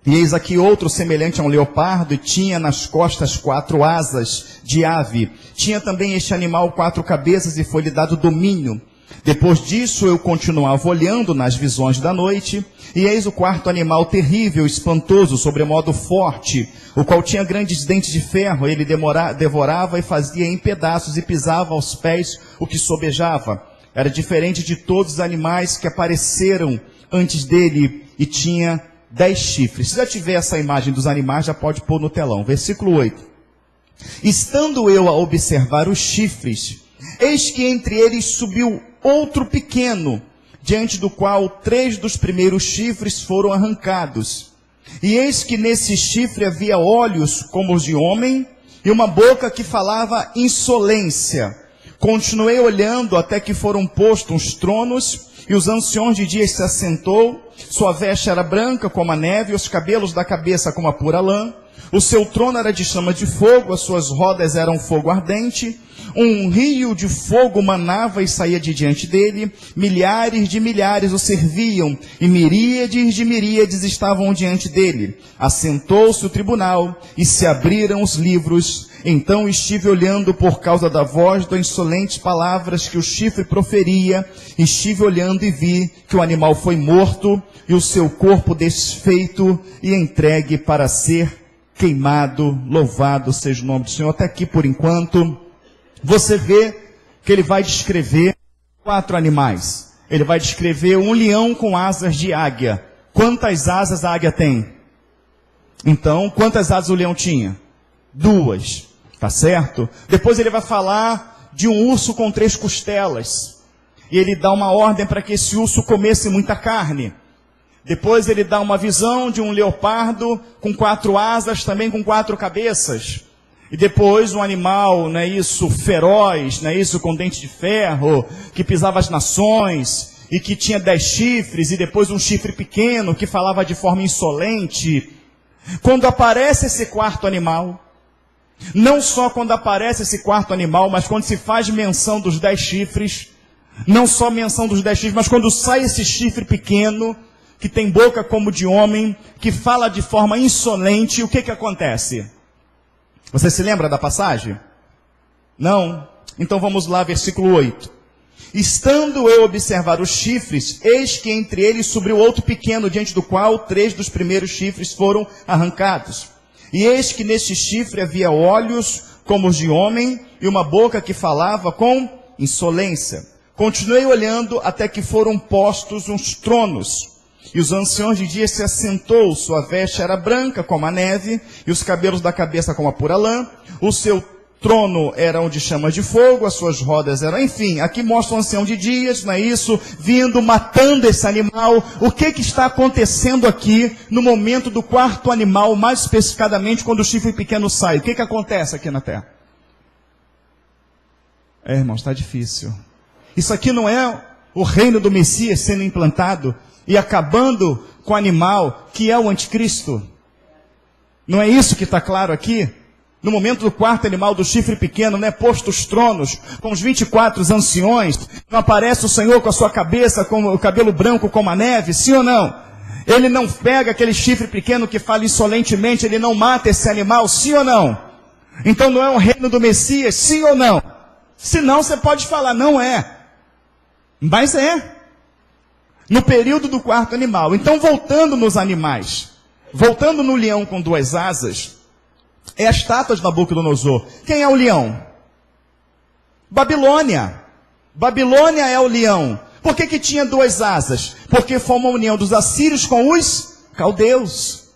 e eis aqui outro semelhante a um leopardo, e tinha nas costas 4 asas de ave. Tinha também este animal 4 cabeças, e foi-lhe dado domínio. Depois disso eu continuava olhando nas visões da noite, e eis o 4º animal terrível, espantoso, sobremodo forte, o qual tinha grandes dentes de ferro. Ele devorava e fazia em pedaços, e pisava aos pés o que sobejava. Era diferente de todos os animais que apareceram antes dele, e tinha 10 chifres. Se já tiver essa imagem dos animais, já pode pôr no telão. Versículo 8. Estando eu a observar os chifres, eis que entre eles subiu outro pequeno, diante do qual 3 dos primeiros chifres foram arrancados. E eis que nesse chifre havia olhos como os de homem, e uma boca que falava insolência. Continuei olhando até que foram postos uns tronos, e os anciões de dias se assentou. Sua veste era branca como a neve, e os cabelos da cabeça como a pura lã. O seu trono era de chama de fogo, as suas rodas eram fogo ardente. Um rio de fogo manava e saía de diante dele. Milhares de milhares o serviam, e miríades de miríades estavam diante dele. Assentou-se o tribunal, e se abriram os livros. Então estive olhando por causa da voz das insolentes palavras que o chifre proferia. Estive olhando e vi que o animal foi morto, e o seu corpo desfeito e entregue para ser queimado. Louvado seja o nome do Senhor. Até aqui por enquanto. Você vê que ele vai descrever 4 animais. Ele vai descrever um leão com asas de águia. Quantas asas a águia tem? Então, quantas asas o leão tinha? 2. Tá certo? Depois ele vai falar de um urso com 3 costelas. E ele dá uma ordem para que esse urso comesse muita carne. Depois ele dá uma visão de um leopardo com 4 asas, também com 4 cabeças. E depois um animal, não é isso, feroz, não é isso, com dente de ferro, que pisava as nações, e que tinha 10 chifres, e depois um chifre pequeno, que falava de forma insolente. Quando aparece esse 4º animal, não só quando aparece esse 4º animal, mas quando se faz menção dos 10 chifres, não só menção dos 10 chifres, mas quando sai esse chifre pequeno, que tem boca como de homem, que fala de forma insolente, o que acontece? Você se lembra da passagem? Não? Então vamos lá, versículo 8. Estando eu a observar os chifres, eis que entre eles subiu outro pequeno, diante do qual 3 dos primeiros chifres foram arrancados. E eis que neste chifre havia olhos como os de homem, e uma boca que falava com insolência. Continuei olhando até que foram postos uns tronos. E os anciãos de dia se assentou, sua veste era branca como a neve, e os cabelos da cabeça como a pura lã. O seu trono era de chamas de fogo, as suas rodas eram, enfim, aqui mostra o ancião de dias, não é isso? Vindo, matando esse animal. O que está acontecendo aqui no momento do quarto animal, mais especificadamente quando o chifre pequeno sai? O que acontece aqui na terra? Irmão, está difícil. Isso aqui não é o reino do Messias sendo implantado e acabando com o animal que é o anticristo. Não é isso que está claro aqui? No momento do quarto animal, do chifre pequeno, né, posto os tronos, com os 24 anciões, não aparece o Senhor com a sua cabeça, com o cabelo branco como a neve, sim ou não? Ele não pega aquele chifre pequeno que fala insolentemente, ele não mata esse animal, sim ou não? Então não é o reino do Messias, sim ou não? Se não, você pode falar, não é. Mas é. No período do quarto animal. Então, voltando nos animais, voltando no leão com 2 asas, é a estátua de Nabucodonosor. Quem é o leão? Babilônia. Babilônia é o leão. Por que tinha 2 asas? Porque foi uma união dos assírios com os caldeus.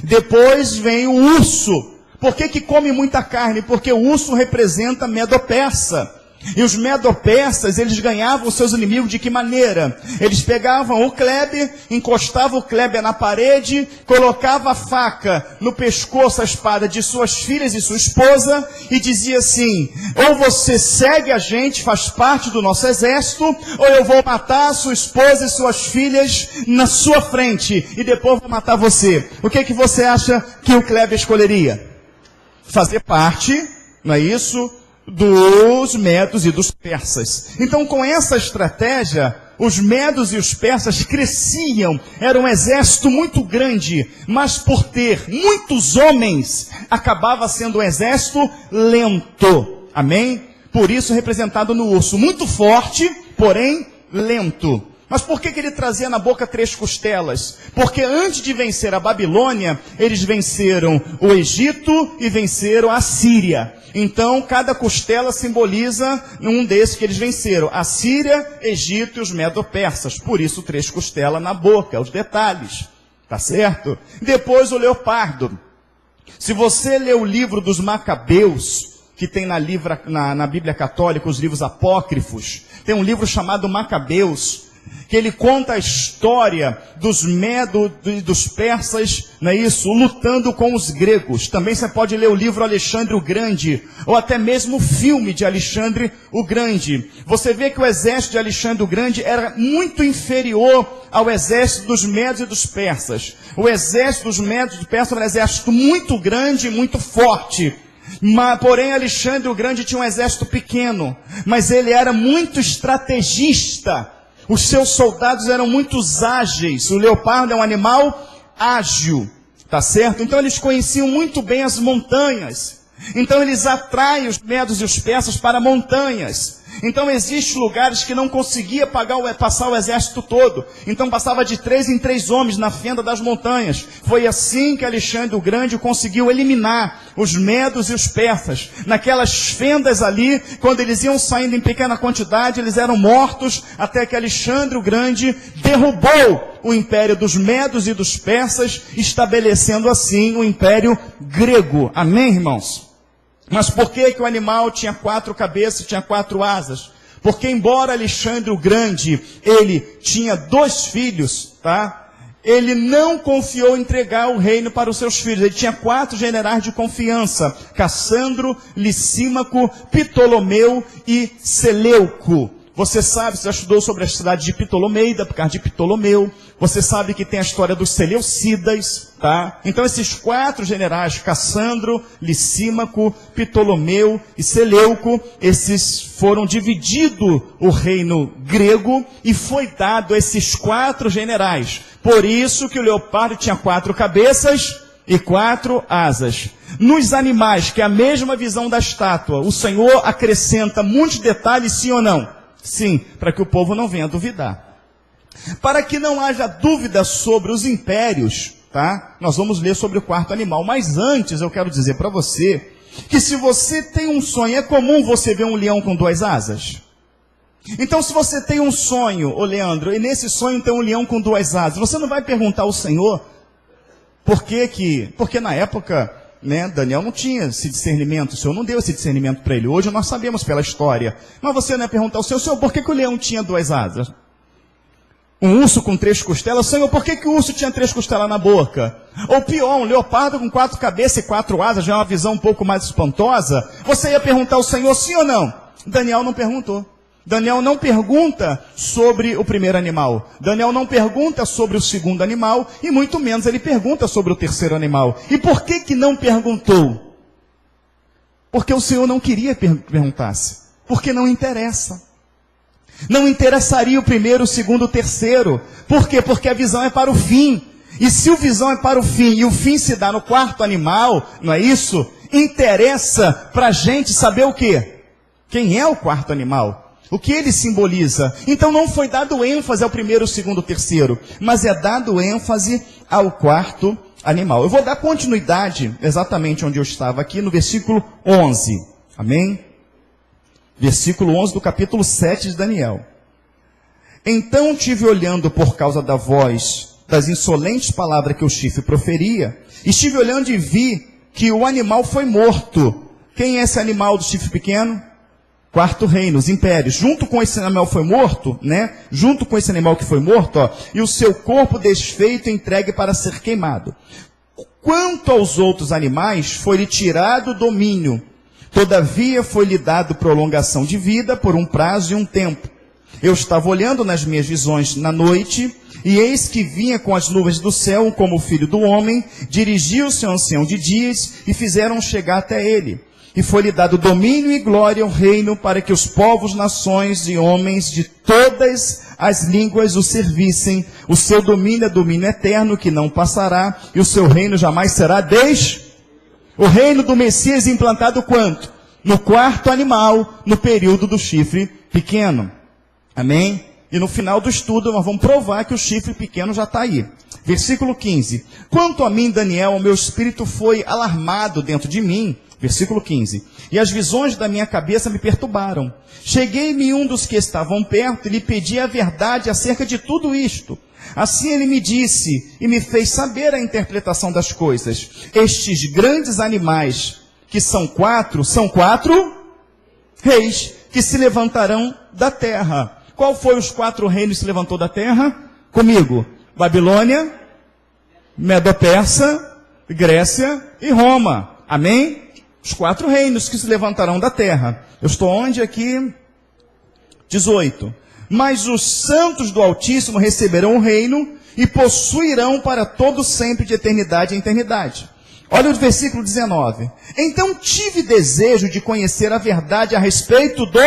Depois vem o urso. Por que come muita carne? Porque o urso representa Medo-Persa. E os medo-persas, eles ganhavam seus inimigos de que maneira? Eles pegavam o Kleber, encostavam o Kleber na parede, colocavam a faca no pescoço, a espada de suas filhas e sua esposa, e dizia assim, ou você segue a gente, faz parte do nosso exército, ou eu vou matar a sua esposa e suas filhas na sua frente, e depois vou matar você. O que você acha que o Kleber escolheria? Fazer parte, não é isso? Dos medos e dos persas. Então, com essa estratégia, os medos e os persas cresciam, era um exército muito grande, mas por ter muitos homens, acabava sendo um exército lento. Amém? Por isso representado no urso, muito forte, porém lento. Mas por que ele trazia na boca 3 costelas? Porque antes de vencer a Babilônia, eles venceram o Egito e venceram a Síria. Então, cada costela simboliza um desses que eles venceram. A Síria, Egito e os Medo-Persas. Por isso, 3 costelas na boca, os detalhes. Tá certo? Depois, o leopardo. Se você ler o livro dos Macabeus, que tem na Bíblia Católica, os livros apócrifos, tem um livro chamado Macabeus, que ele conta a história dos medos e dos persas, não é isso? Lutando com os gregos. Também você pode ler o livro Alexandre o Grande, ou até mesmo o filme de Alexandre o Grande. Você vê que o exército de Alexandre o Grande era muito inferior ao exército dos medos e dos persas. O exército dos medos e dos persas era um exército muito grande e muito forte. Porém, Alexandre o Grande tinha um exército pequeno, mas ele era muito estrategista. Os seus soldados eram muito ágeis. O leopardo é um animal ágil, tá certo? Então eles conheciam muito bem as montanhas. Então eles atraem os medos e os persas para montanhas. Então existem lugares que não conseguia passar o exército todo. Então passava de 3 em 3 homens na fenda das montanhas. Foi assim que Alexandre o Grande conseguiu eliminar os medos e os persas. Naquelas fendas ali, quando eles iam saindo em pequena quantidade, eles eram mortos, até que Alexandre o Grande derrubou o império dos medos e dos persas, estabelecendo assim o império grego. Amém, irmãos? Mas por que o animal tinha 4 cabeças e tinha 4 asas? Porque embora Alexandre o Grande, ele tinha 2 filhos, tá? Ele não confiou em entregar o reino para os seus filhos. Ele tinha 4 generais de confiança: Cassandro, Licímaco, Ptolomeu e Seleuco. Você sabe, você já estudou sobre a cidade de Ptolomeida, por causa de Ptolomeu. Você sabe que tem a história dos Seleucidas, tá? Então esses 4 generais, Cassandro, Licímaco, Ptolomeu e Seleuco, esses foram dividido o reino grego e foi dado a esses 4 generais. Por isso que o leopardo tinha 4 cabeças e 4 asas. Nos animais, que é a mesma visão da estátua, o Senhor acrescenta muitos detalhes, sim ou não? Sim, para que o povo não venha duvidar. Para que não haja dúvida sobre os impérios, tá? Nós vamos ler sobre o quarto animal. Mas antes eu quero dizer para você que se você tem um sonho, é comum você ver um leão com 2 asas? Então se você tem um sonho, ô Leandro, e nesse sonho tem um leão com 2 asas, você não vai perguntar ao Senhor porque na época, né, Daniel não tinha esse discernimento, o Senhor não deu esse discernimento para ele. Hoje nós sabemos pela história. Mas você não ia perguntar ao Senhor, por que o leão tinha 2 asas? Um urso com 3 costelas, Senhor, por que o urso tinha 3 costelas na boca? Ou pior, um leopardo com 4 cabeças e 4 asas, já é uma visão um pouco mais espantosa. Você ia perguntar ao Senhor, sim ou não? Daniel não perguntou. Daniel não pergunta sobre o primeiro animal. Daniel não pergunta sobre o segundo animal. E muito menos ele pergunta sobre o terceiro animal. E por que não perguntou? Porque o Senhor não queria perguntasse. Porque não interessa. Não interessaria o primeiro, o segundo, o terceiro. Por quê? Porque a visão é para o fim. E se o visão é para o fim, e o fim se dá no quarto animal, não é isso? Interessa para a gente saber o quê? Quem é o quarto animal? O que ele simboliza? Então não foi dado ênfase ao primeiro, o segundo, o terceiro, mas é dado ênfase ao quarto animal. Eu vou dar continuidade exatamente onde eu estava aqui, no versículo 11. Amém? Versículo 11 do capítulo 7 de Daniel. Então tive olhando por causa da voz, das insolentes palavras que o chifre proferia, estive olhando e vi que o animal foi morto. Quem é esse animal do chifre pequeno? Quarto reino, os impérios. Junto com esse animal foi morto, né? Junto com esse animal que foi morto, ó, e o seu corpo desfeito entregue para ser queimado. Quanto aos outros animais, foi-lhe tirado o domínio. Todavia foi-lhe dado prolongação de vida por um prazo e um tempo. Eu estava olhando nas minhas visões na noite, e eis que vinha com as nuvens do céu, como o filho do homem, dirigiu-se ao ancião de dias, e fizeram chegar até ele. E foi-lhe dado domínio e glória ao reino, para que os povos, nações e homens de todas as línguas o servissem. O seu domínio é domínio eterno, que não passará, e o seu reino jamais será O reino do Messias implantado quanto? No quarto animal, no período do chifre pequeno. Amém? E no final do estudo nós vamos provar que o chifre pequeno já está aí. Versículo 15. Quanto a mim, Daniel, o meu espírito foi alarmado dentro de mim. Versículo 15. E as visões da minha cabeça me perturbaram. Cheguei-me um dos que estavam perto e lhe pedi a verdade acerca de tudo isto. Assim ele me disse e me fez saber a interpretação das coisas. Estes grandes animais, que são quatro reis que se levantarão da terra. Qual foi os 4 reinos que se levantou da terra? Comigo. Babilônia, Medo-Persa, Grécia e Roma. Amém? Os 4 reinos que se levantarão da terra. Eu estou onde aqui? 18. Mas os santos do Altíssimo receberão o reino e possuirão para todo sempre de eternidade em eternidade. Olha o versículo 19. Então tive desejo de conhecer a verdade a respeito do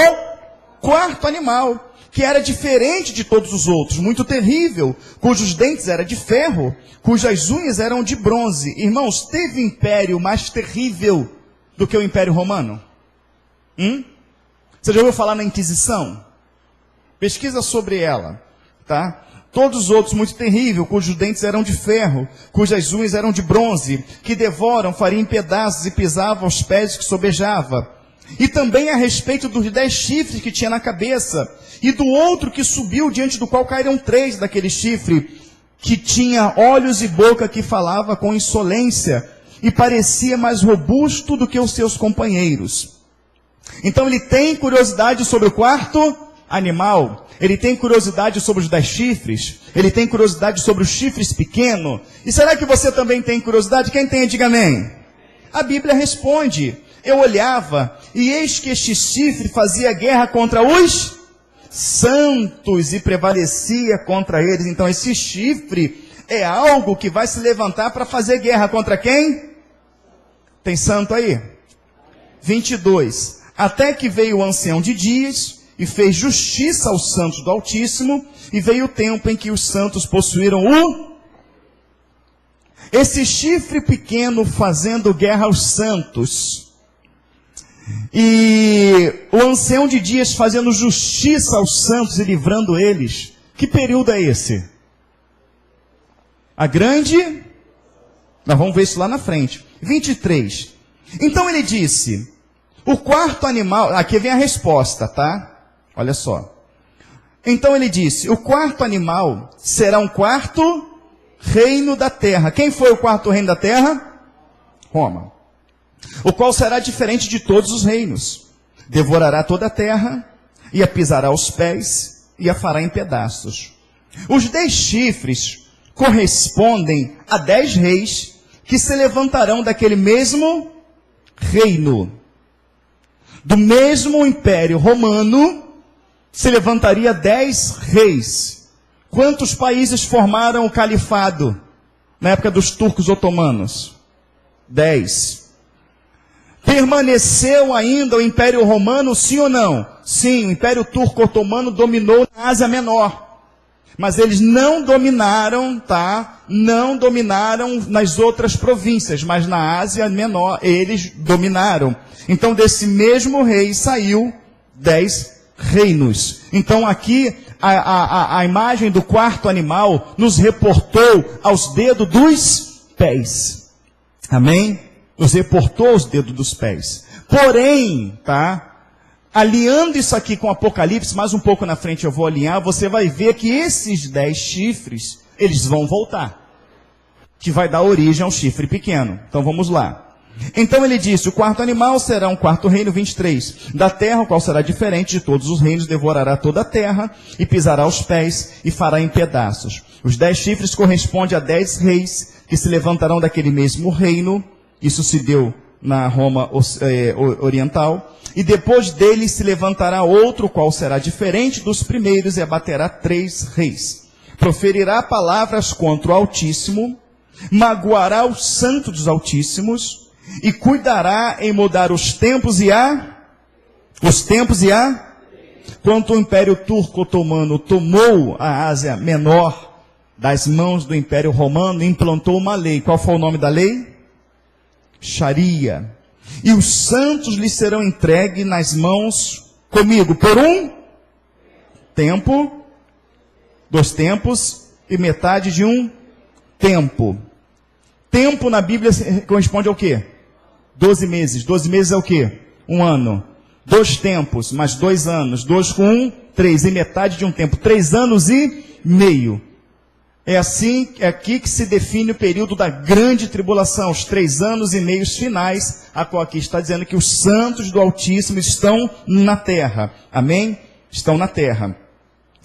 quarto animal, que era diferente de todos os outros, muito terrível, cujos dentes eram de ferro, cujas unhas eram de bronze. Irmãos, teve império mais terrível do que o Império Romano? Você já ouviu falar na Inquisição? Pesquisa sobre ela, tá? Todos os outros muito terrível, cujos dentes eram de ferro, cujas unhas eram de bronze, que devoram, fariam em pedaços e pisavam aos pés que sobejava. E também a respeito dos 10 chifres que tinha na cabeça, e do outro que subiu, diante do qual caíram 3 daquele chifre, que tinha olhos e boca que falava com insolência, e parecia mais robusto do que os seus companheiros. Então ele tem curiosidade sobre o quarto animal, ele tem curiosidade sobre os 10 chifres, ele tem curiosidade sobre os chifres pequenos. E será que você também tem curiosidade? Quem tem, diga amém. A Bíblia responde. Eu olhava, e eis que este chifre fazia guerra contra os santos e prevalecia contra eles. Então esse chifre é algo que vai se levantar para fazer guerra contra quem? Tem santo aí? 22. Até que veio o ancião de dias e fez justiça aos santos do Altíssimo, e veio o tempo em que os santos possuíram esse chifre pequeno fazendo guerra aos santos. E o ancião de dias fazendo justiça aos santos e livrando eles. Que período é esse? A grande... Nós vamos ver isso lá na frente. 23. Então ele disse, o quarto animal... Aqui vem a resposta, tá? Olha só. Então ele disse, o quarto animal será um quarto reino da terra. Quem foi o quarto reino da terra? Roma. O qual será diferente de todos os reinos. Devorará toda a terra, e a pisará aos pés, e a fará em pedaços. Os 10 chifres correspondem a 10 reis que se levantarão daquele mesmo reino. Do mesmo império romano, se levantaria 10 reis. Quantos países formaram o califado na época dos turcos otomanos? 10. Permaneceu ainda o Império Romano, sim ou não? Sim, o Império Turco Otomano dominou na Ásia Menor. Mas eles não dominaram, tá? Não dominaram nas outras províncias, mas na Ásia Menor eles dominaram. Então desse mesmo rei saiu 10 reinos. Então aqui a imagem do quarto animal nos reportou aos dedos dos pés. Amém? Nos reportou aos dedos dos pés. Porém, tá? Alinhando isso aqui com Apocalipse, mais um pouco na frente eu vou alinhar, você vai ver que esses 10 chifres, eles vão voltar. Que vai dar origem ao chifre pequeno. Então vamos lá. Então ele disse, o quarto animal será um quarto reino, 23. Da terra, o qual será diferente de todos os reinos, devorará toda a terra, e pisará os pés, e fará em pedaços. Os 10 chifres correspondem a 10 reis, que se levantarão daquele mesmo reino. Isso se deu na Roma oriental. E depois dele se levantará outro, qual será diferente dos primeiros, e abaterá 3 reis. Proferirá palavras contra o Altíssimo, magoará o santo dos Altíssimos, e cuidará em mudar os tempos e quanto o Império Turco Otomano tomou a Ásia Menor das mãos do Império Romano, implantou uma lei. Qual foi o nome da lei? Sharia. E os santos lhes serão entregues nas mãos, comigo, por um tempo, 2 tempos e metade de um tempo. Tempo na Bíblia corresponde ao quê? 12 meses. 12 meses é o quê? 1 ano. 2 tempos, mais 2 anos. 2 com 1, 3. E metade de um tempo. 3 anos e meio. É assim, é aqui que se define o período da grande tribulação, os 3 anos e meios finais, a qual aqui está dizendo que os santos do Altíssimo estão na terra. Amém? Estão na terra.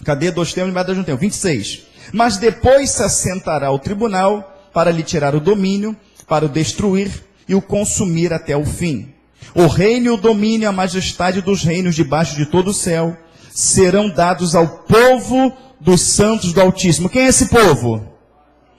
Cadê 2 tempos e metade de um tempo? 26. Mas depois se assentará o tribunal para lhe tirar o domínio, para o destruir e o consumir até o fim. O reino e o domínio e a majestade dos reinos debaixo de todo o céu serão dados ao povo dos santos do Altíssimo. Quem é esse povo?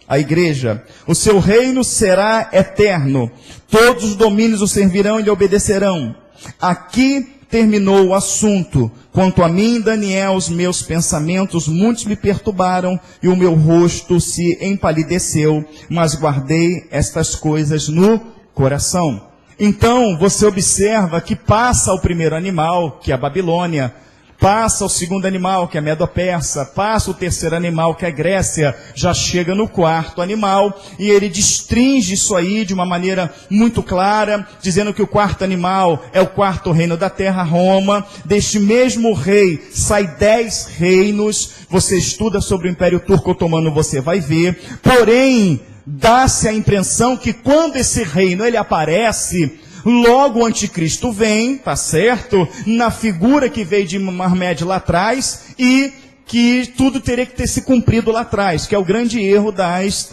A igreja. O seu reino será eterno. Todos os domínios o servirão e lhe obedecerão. Aqui terminou o assunto. Quanto a mim, Daniel, os meus pensamentos muitos me perturbaram e o meu rosto se empalideceu, mas guardei estas coisas no coração. Então, você observa que passa o primeiro animal, que é a Babilônia, passa o segundo animal, que é a Medo-Persa, passa o terceiro animal, que é a Grécia, já chega no quarto animal, e ele destringe isso aí de uma maneira muito clara, dizendo que o quarto animal é o quarto reino da terra, Roma. Deste mesmo rei sai 10 reinos. Você estuda sobre o Império Turco Otomano, você vai ver. Porém, dá-se a impressão que quando esse reino ele aparece, logo o anticristo vem, tá certo? Na figura que veio de Mahomet lá atrás, e que tudo teria que ter se cumprido lá atrás, que é o grande erro das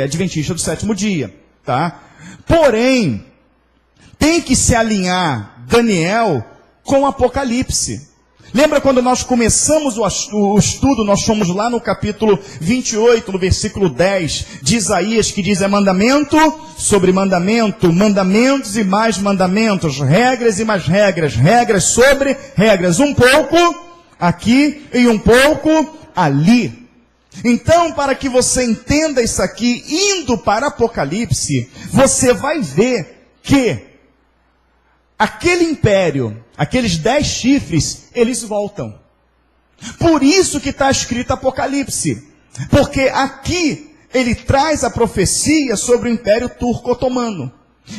adventistas do 7º dia, tá? Porém, tem que se alinhar Daniel com Apocalipse. Lembra quando nós começamos o estudo, nós fomos lá no capítulo 28, no versículo 10 de Isaías, que diz, é mandamento sobre mandamento, mandamentos e mais mandamentos, regras e mais regras, regras sobre regras, um pouco aqui e um pouco ali. Então, para que você entenda isso aqui, indo para Apocalipse, você vai ver que aquele império aqueles 10 chifres, eles voltam. Por isso que está escrito Apocalipse. Porque aqui ele traz a profecia sobre o Império Turco-Otomano.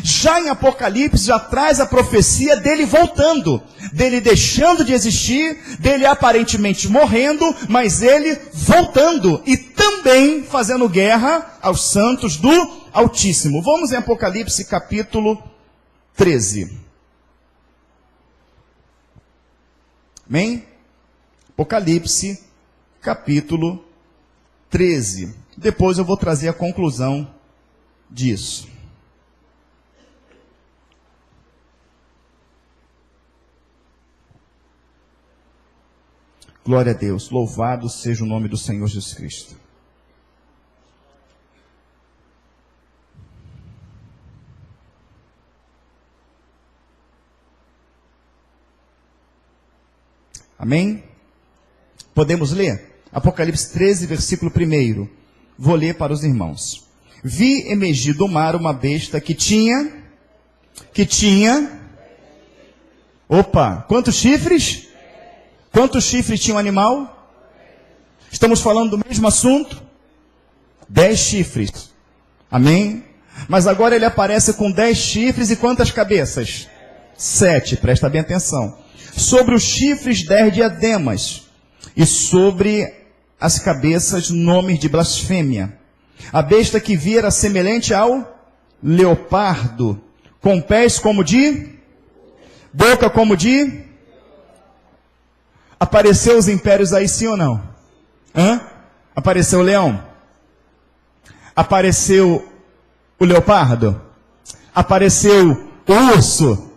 Já em Apocalipse já traz a profecia dele voltando, dele deixando de existir, dele aparentemente morrendo, mas ele voltando e também fazendo guerra aos santos do Altíssimo. Vamos em Apocalipse capítulo 13. Amém? Apocalipse capítulo 13. Depois eu vou trazer a conclusão disso. Glória a Deus, louvado seja o nome do Senhor Jesus Cristo. Amém? Podemos ler? Apocalipse 13, versículo 1. Vou ler para os irmãos. Vi emergir do mar uma besta que tinha, quantos chifres? Quantos chifres tinha o animal? Estamos falando do mesmo assunto? 10 chifres. Amém? Mas agora ele aparece com 10 chifres e quantas cabeças? 7, presta bem atenção. Sobre os chifres 10 diademas. E sobre as cabeças nomes de blasfêmia. A besta que vi era semelhante ao leopardo, com pés como de, boca como de. Apareceu os impérios aí, sim ou não? Apareceu o leão? Apareceu o leopardo? Apareceu o urso?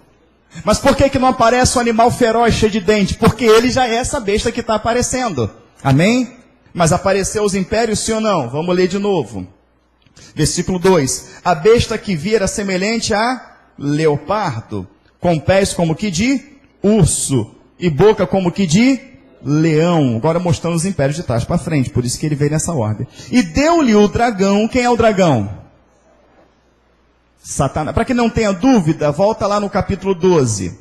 Mas por que não aparece um animal feroz cheio de dente? Porque ele já é essa besta que está aparecendo. Amém? Mas apareceu os impérios, sim ou não? Vamos ler de novo. Versículo 2. A besta que vi era semelhante a leopardo, com pés como que de urso, e boca como que de leão. Agora mostrando os impérios de trás para frente. Por isso que ele veio nessa ordem. E deu-lhe o dragão. Quem é o dragão? Satanás. Para que não tenha dúvida, volta lá no capítulo 12.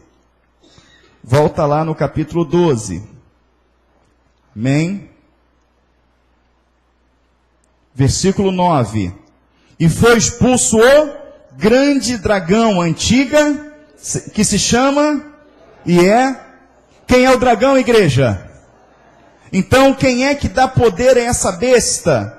Volta lá no capítulo 12. Amém? Versículo 9. E foi expulso o grande dragão, antiga, que se chama e é. Quem é o dragão, igreja? Então, quem é que dá poder a essa besta?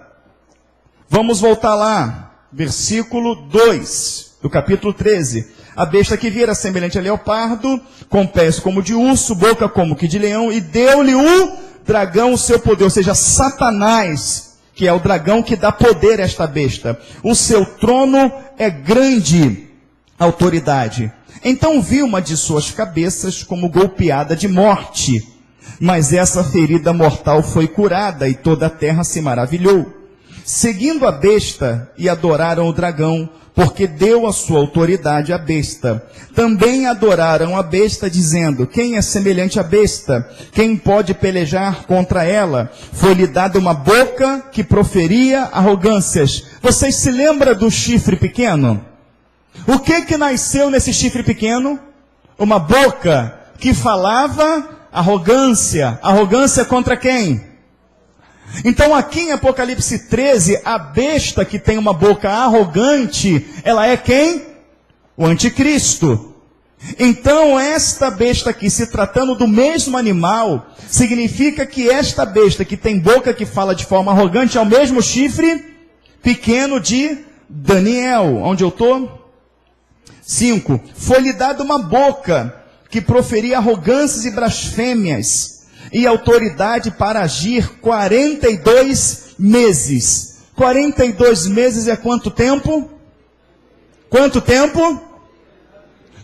Vamos voltar lá. Versículo 2 do capítulo 13. A besta que vi era semelhante a leopardo, com pés como de urso, boca como que de leão, e deu-lhe o dragão o seu poder, ou seja, Satanás, que é o dragão que dá poder a esta besta. O seu trono é grande autoridade. Então vi uma de suas cabeças como golpeada de morte, mas essa ferida mortal foi curada e toda a terra se maravilhou. Seguindo a besta e adoraram o dragão, porque deu a sua autoridade à besta. Também adoraram a besta, dizendo: quem é semelhante à besta? Quem pode pelejar contra ela? Foi-lhe dada uma boca que proferia arrogâncias. Vocês se lembram do chifre pequeno? O que nasceu nesse chifre pequeno? Uma boca que falava arrogância. Arrogância contra quem? Então aqui em Apocalipse 13, a besta que tem uma boca arrogante, ela é quem? O anticristo. Então esta besta aqui, se tratando do mesmo animal, significa que esta besta que tem boca que fala de forma arrogante é o mesmo chifre pequeno de Daniel. Onde eu estou? 5. Foi-lhe dada uma boca que proferia arrogâncias e blasfêmias, e autoridade para agir 42 meses. 42 meses é quanto tempo? Quanto tempo?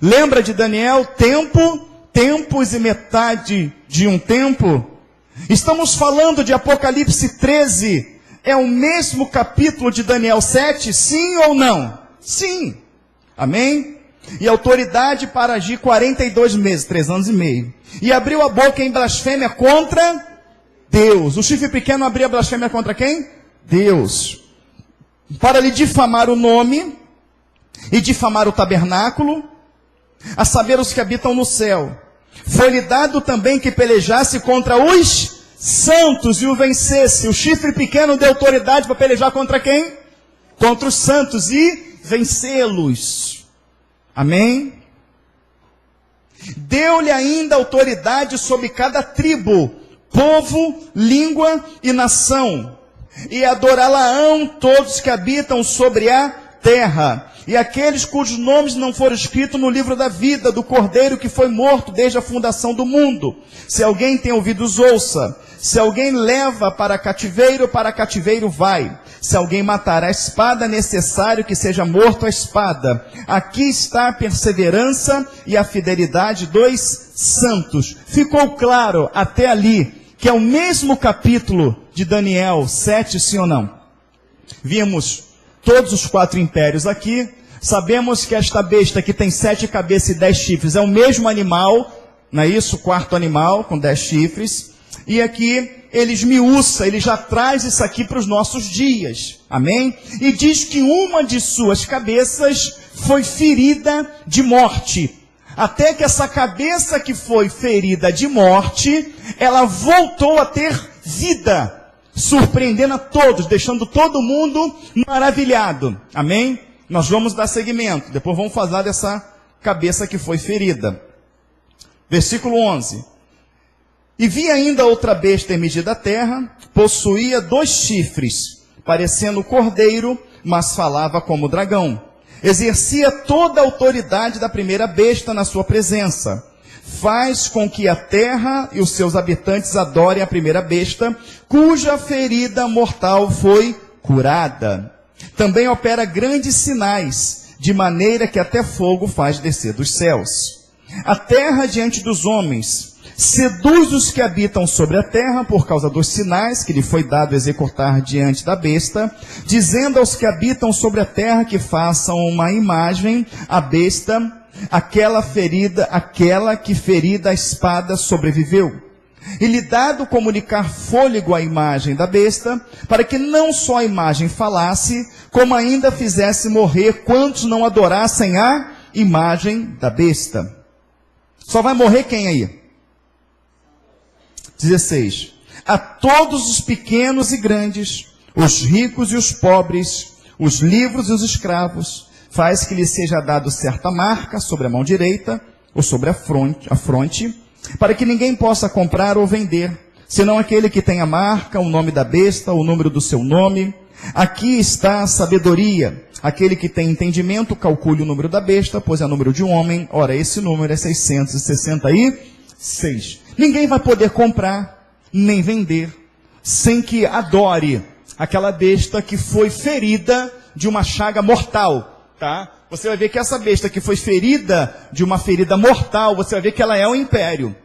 Lembra de Daniel? Tempo, tempos e metade de um tempo. Estamos falando de Apocalipse 13. É o mesmo capítulo de Daniel 7? Sim ou não? Sim. Amém? E autoridade para agir 42 meses, 3 anos e meio. E abriu a boca em blasfêmia contra Deus. O chifre pequeno abria blasfêmia contra quem? Deus. Para lhe difamar o nome e difamar o tabernáculo, a saber os que habitam no céu. Foi-lhe dado também que pelejasse contra os santos e o vencesse. O chifre pequeno deu autoridade para pelejar contra quem? Contra os santos e vencê-los. Amém? Deu-lhe ainda autoridade sobre cada tribo, povo, língua e nação. E adorá-la-ão todos que habitam sobre a terra. E aqueles cujos nomes não foram escritos no livro da vida do Cordeiro que foi morto desde a fundação do mundo. Se alguém tem ouvidos, ouça. Se alguém leva para cativeiro vai. Se alguém matar a espada, é necessário que seja morto a espada. Aqui está a perseverança e a fidelidade dos santos. Ficou claro até ali que é o mesmo capítulo de Daniel 7, sim ou não? Vimos todos os 4 impérios aqui. Sabemos que esta besta que tem 7 cabeças e 10 chifres é o mesmo animal, não é isso? O 4º animal com 10 chifres. E aqui ele esmiuça, ele já traz isso aqui para os nossos dias. Amém? E diz que uma de suas cabeças foi ferida de morte. Até que essa cabeça que foi ferida de morte, ela voltou a ter vida, surpreendendo a todos, deixando todo mundo maravilhado. Amém? Nós vamos dar seguimento. Depois vamos falar dessa cabeça que foi ferida. Versículo 11. E vi ainda outra besta emergir da terra, possuía 2 chifres, parecendo cordeiro, mas falava como dragão. Exercia toda a autoridade da primeira besta na sua presença. Faz com que a terra e os seus habitantes adorem a primeira besta, cuja ferida mortal foi curada. Também opera grandes sinais, de maneira que até fogo faz descer dos céus. A terra diante dos homens seduz os que habitam sobre a terra por causa dos sinais que lhe foi dado executar diante da besta, dizendo aos que habitam sobre a terra que façam uma imagem à besta, aquela que ferida a espada sobreviveu. E lhe dado comunicar fôlego à imagem da besta, para que não só a imagem falasse, como ainda fizesse morrer quantos não adorassem a imagem da besta. Só vai morrer quem aí? 16. A todos os pequenos e grandes, os ricos e os pobres, os livres e os escravos, faz que lhe seja dado certa marca sobre a mão direita ou sobre a fronte, para que ninguém possa comprar ou vender, senão aquele que tem a marca, o nome da besta, o número do seu nome. Aqui está a sabedoria. Aquele que tem entendimento, calcule o número da besta, pois é o número de um homem. Ora, esse número é 666. Ninguém vai poder comprar, nem vender, sem que adore aquela besta que foi ferida de uma chaga mortal, tá? Você vai ver que essa besta que foi ferida de uma ferida mortal, você vai ver que ela é um império,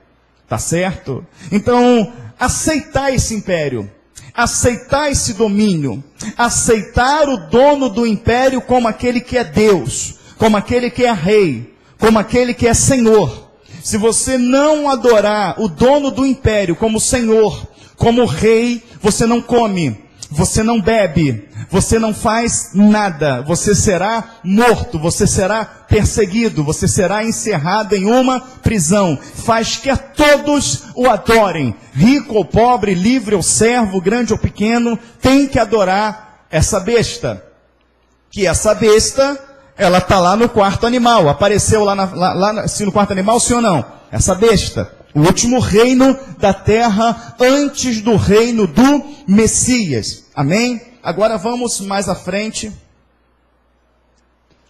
tá certo? Então, aceitar esse império, aceitar esse domínio, aceitar o dono do império como aquele que é Deus, como aquele que é rei, como aquele que é Senhor. Se você não adorar o dono do império como Senhor, como Rei, você não come, você não bebe, você não faz nada, você será morto, você será perseguido, você será encerrado em uma prisão. Faz que a todos o adorem, rico ou pobre, livre ou servo, grande ou pequeno, tem que adorar essa besta. Que essa besta, ela está lá no 4º animal. Apareceu lá no 4º animal, sim ou não? Essa besta. O último reino da terra antes do reino do Messias. Amém? Agora vamos mais à frente.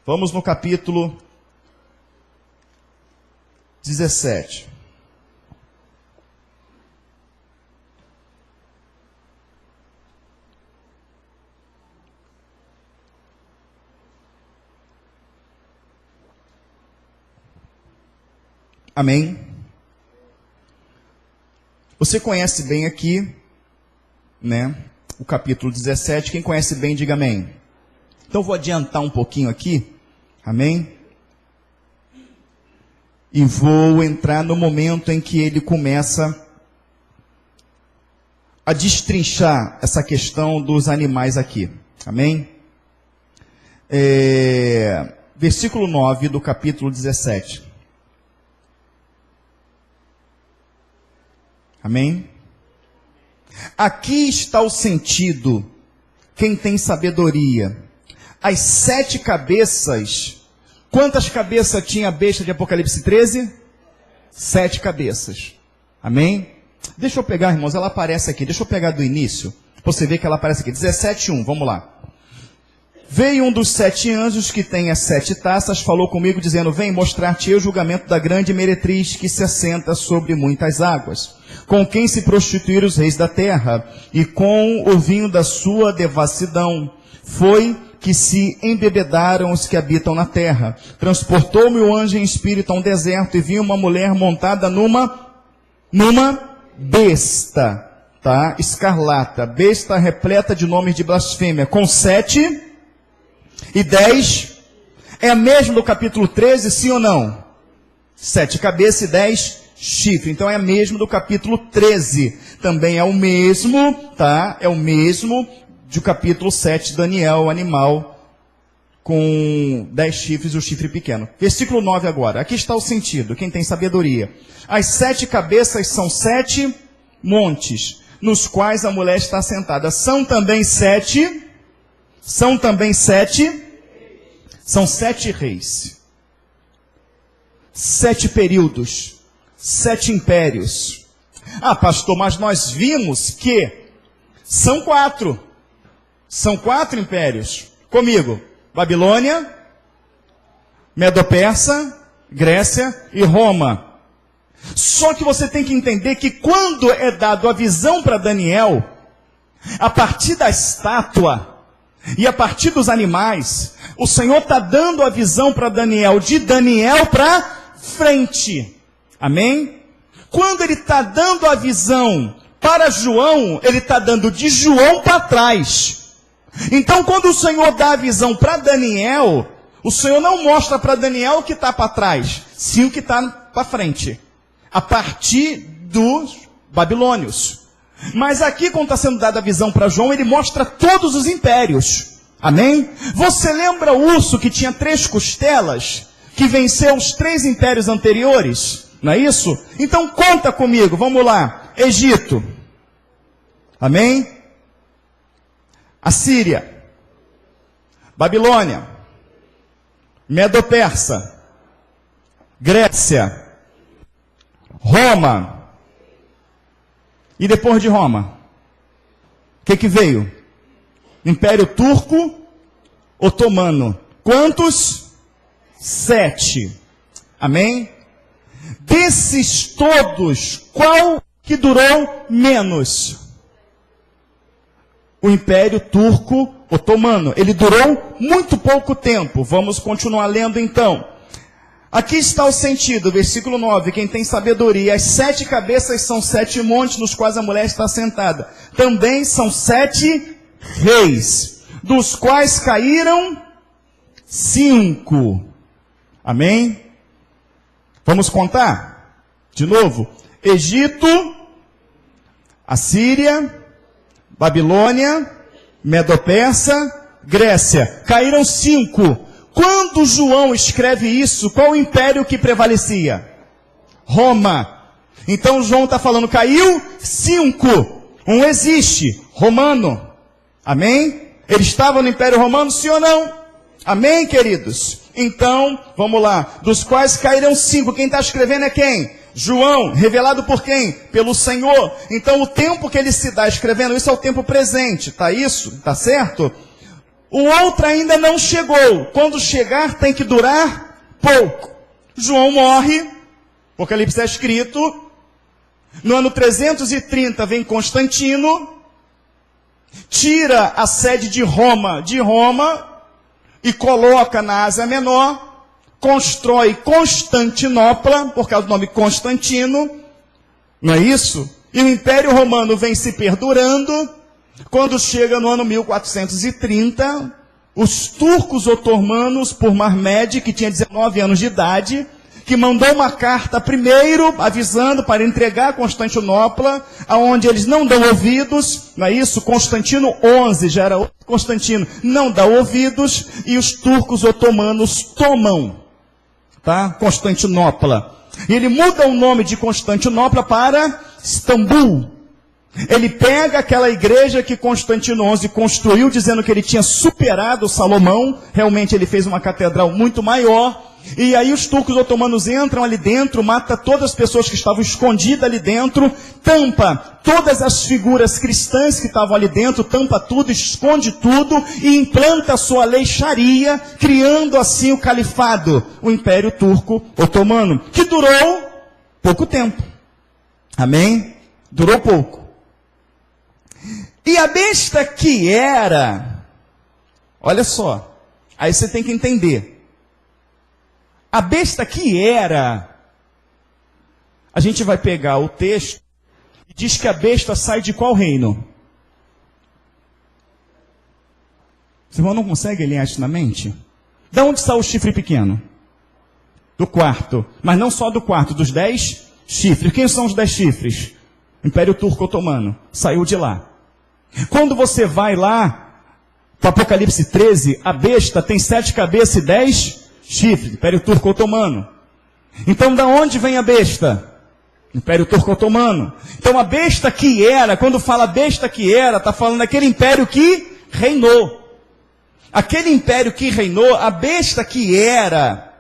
Vamos no capítulo 17. Amém? Você conhece bem aqui, né? O capítulo 17. Quem conhece bem, diga amém. Então vou adiantar um pouquinho aqui. Amém? E vou entrar no momento em que ele começa a destrinchar essa questão dos animais aqui. Amém? Versículo 9 do capítulo 17. Amém? Aqui está o sentido. Quem tem sabedoria. As 7 cabeças. Quantas cabeças tinha a besta de Apocalipse 13? 7 cabeças. Amém? Deixa eu pegar, irmãos, ela aparece aqui. Deixa eu pegar do início. Você vê que ela aparece aqui. 17:1, vamos lá. Veio um dos 7 anjos que tem as 7 taças, falou comigo dizendo, vem mostrar-te o julgamento da grande meretriz que se assenta sobre muitas águas, com quem se prostituíram os reis da terra, e com o vinho da sua devassidão. Foi que se embebedaram os que habitam na terra. Transportou-me o anjo em espírito a um deserto, e vi uma mulher montada numa besta, tá? Escarlata, besta repleta de nomes de blasfêmia, com 7 e 10, é a mesma do capítulo 13, sim ou não? 7 cabeças e 10 chifres, então é a mesma do capítulo 13, também é o mesmo, tá? É o mesmo do capítulo 7, Daniel, o animal com 10 chifres e o chifre pequeno. Versículo 9 agora, aqui está o sentido, quem tem sabedoria. As 7 cabeças são 7 montes, nos quais a mulher está sentada. São também 7 reis. 7 períodos. 7 impérios. Ah, pastor, mas nós vimos que são 4. São 4 impérios. Comigo. Babilônia, Medo-Persa, Grécia e Roma. Só que você tem que entender que quando é dado a visão para Daniel, a partir da estátua e a partir dos animais, o Senhor está dando a visão para Daniel, de Daniel para frente. Amém? Quando ele está dando a visão para João, ele está dando de João para trás. Então, quando o Senhor dá a visão para Daniel, o Senhor não mostra para Daniel o que está para trás, sim o que está para frente. A partir dos babilônios. Mas aqui, quando está sendo dada a visão para João, ele mostra todos os impérios. Amém? Você lembra o urso que tinha 3 costelas? Que venceu os 3 impérios anteriores? Não é isso? Então conta comigo, vamos lá. Egito. Amém? Assíria. Babilônia. Medo-Persa. Grécia. Roma. E depois de Roma? O que veio? Império Turco Otomano. Quantos? 7. Amém? Desses todos, qual que durou menos? O Império Turco Otomano. Ele durou muito pouco tempo. Vamos continuar lendo então. Aqui está o sentido, versículo 9, quem tem sabedoria, as 7 cabeças são 7 montes nos quais a mulher está sentada. Também são 7 reis, dos quais caíram 5. Amém? Vamos contar? De novo. Egito, Assíria, Babilônia, Medo-Persa, Grécia. Caíram 5. Quando João escreve isso, qual o império que prevalecia? Roma. Então João está falando, caiu 5. Um existe, romano. Amém? Ele estava no Império Romano, sim ou não? Amém, queridos? Então, vamos lá. Dos quais caíram 5. Quem está escrevendo é quem? João. Revelado por quem? Pelo Senhor. Então, o tempo que ele se dá escrevendo isso é o tempo presente. Tá isso? Tá certo? O outro ainda não chegou. Quando chegar, tem que durar pouco. João morre. Apocalipse é escrito. No ano 330 vem Constantino. Tira a sede de Roma e coloca na Ásia Menor. Constrói Constantinopla, por causa do nome Constantino. Não é isso? E o Império Romano vem se perdurando. Quando chega no ano 1430, os turcos otomanos, por Mehmed, que tinha 19 anos de idade, que mandou uma carta primeiro, avisando para entregar Constantinopla, aonde eles não dão ouvidos, não é isso? Constantino XI, já era outro Constantino, não dá ouvidos, e os turcos otomanos tomam, tá? Constantinopla. E ele muda o nome de Constantinopla para Istambul. Ele pega aquela igreja que Constantino XI construiu, dizendo que ele tinha superado Salomão. Realmente ele fez uma catedral muito maior. E aí os turcos otomanos entram ali dentro, mata todas as pessoas que estavam escondidas ali dentro, tampa todas as figuras cristãs que estavam ali dentro, tampa tudo, esconde tudo e implanta a sua lei Sharia, criando assim o califado, o Império Turco Otomano, que durou pouco tempo. Amém? Durou pouco. E a besta que era, olha só, aí você tem que entender. A besta que era, a gente vai pegar o texto e diz que a besta sai de qual reino? Você não consegue alinhar isso na mente? De onde sai o chifre pequeno? Do quarto. Mas não só do quarto, dos 10 chifres. Quem são os 10 chifres? Império Turco Otomano. Saiu de lá. Quando você vai lá, para Apocalipse 13, a besta tem 7 cabeças e 10 chifre, Império Turco Otomano. Então, da onde vem a besta? Império Turco Otomano. Então, a besta que era, quando fala besta que era, está falando daquele império que reinou. Aquele império que reinou, a besta que era,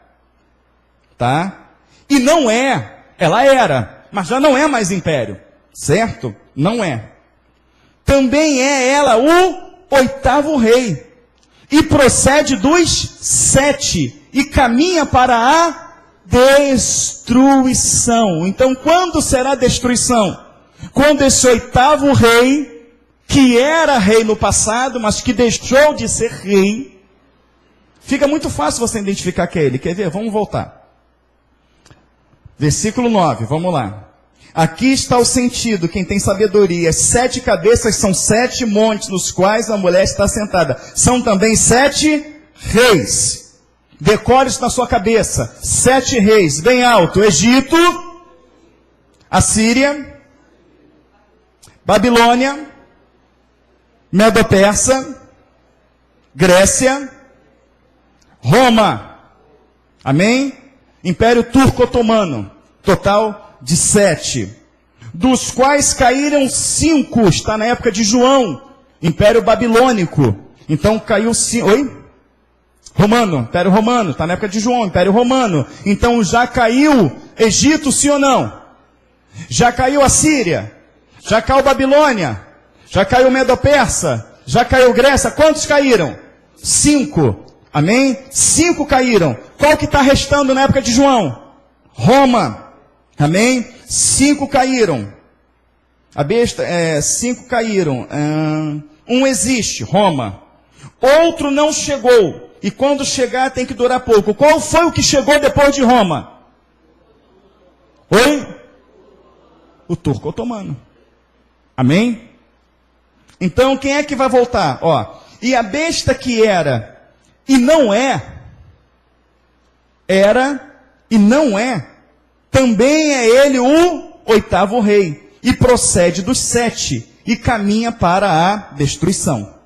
tá? E não é, ela era, mas já não é mais império, certo? Não é. Também é ela o 8º rei. E procede dos 7. E caminha para a destruição. Então, quando será a destruição? Quando esse 8º rei, que era rei no passado, mas que deixou de ser rei, fica muito fácil você identificar que é ele. Quer ver? Vamos voltar. Versículo 9, vamos lá. Aqui está o sentido, quem tem sabedoria. 7 cabeças são 7 montes nos quais a mulher está sentada. São também 7 reis. Decore isso na sua cabeça. 7 reis, bem alto. Egito, Assíria, Babilônia, Medo-Persa, Grécia, Roma. Amém? Império Turco Otomano. Total de 7. Dos quais caíram 5. Está na época de João. Império Babilônico. Então caiu 5. Oi? Romano, Império Romano, está na época de João, Império Romano. Então já caiu Egito, sim ou não? Já caiu a Síria? Já caiu Babilônia? Já caiu Medo-Persa? Já caiu Grécia? Quantos caíram? 5. Amém? 5 caíram. Qual que está restando na época de João? Roma. Amém? 5 caíram. A besta, 5 caíram. Um existe, Roma. Outro não chegou. E quando chegar tem que durar pouco. Qual foi o que chegou depois de Roma? Oi? O Turco Otomano. Amém? Então quem é que vai voltar? Ó, e a besta que era e não é, também é ele o 8º rei. E procede dos 7 e caminha para a destruição.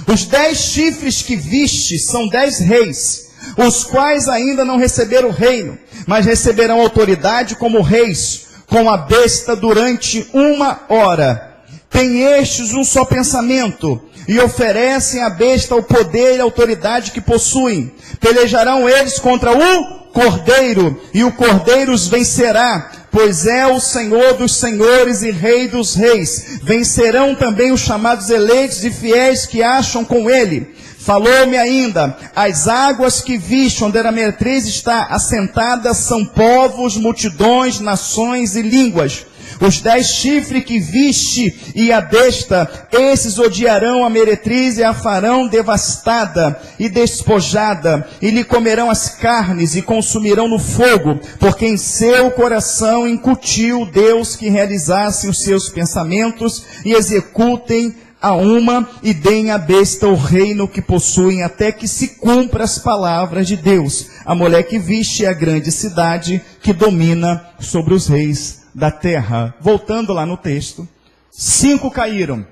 Os 10 chifres que viste são 10 reis, os quais ainda não receberam o reino, mas receberão autoridade como reis, com a besta durante 1 hora. Tem estes um só pensamento, e oferecem à besta o poder e a autoridade que possuem. Pelejarão eles contra o Cordeiro, e o Cordeiro os vencerá, pois é o Senhor dos senhores e Rei dos reis. Vencerão também os chamados eleitos e fiéis que acham com ele. Falou-me ainda, as águas que viste, onde a meretriz está assentada, são povos, multidões, nações e línguas. Os 10 chifres que viste e a besta, esses odiarão a meretriz e a farão devastada e despojada, e lhe comerão as carnes e consumirão no fogo, porque em seu coração incutiu Deus que realizassem os seus pensamentos e executem a uma e deem à besta o reino que possuem, até que se cumpra as palavras de Deus. A mulher que viste é a grande cidade que domina sobre os reis da terra. Voltando lá no texto, 5 caíram.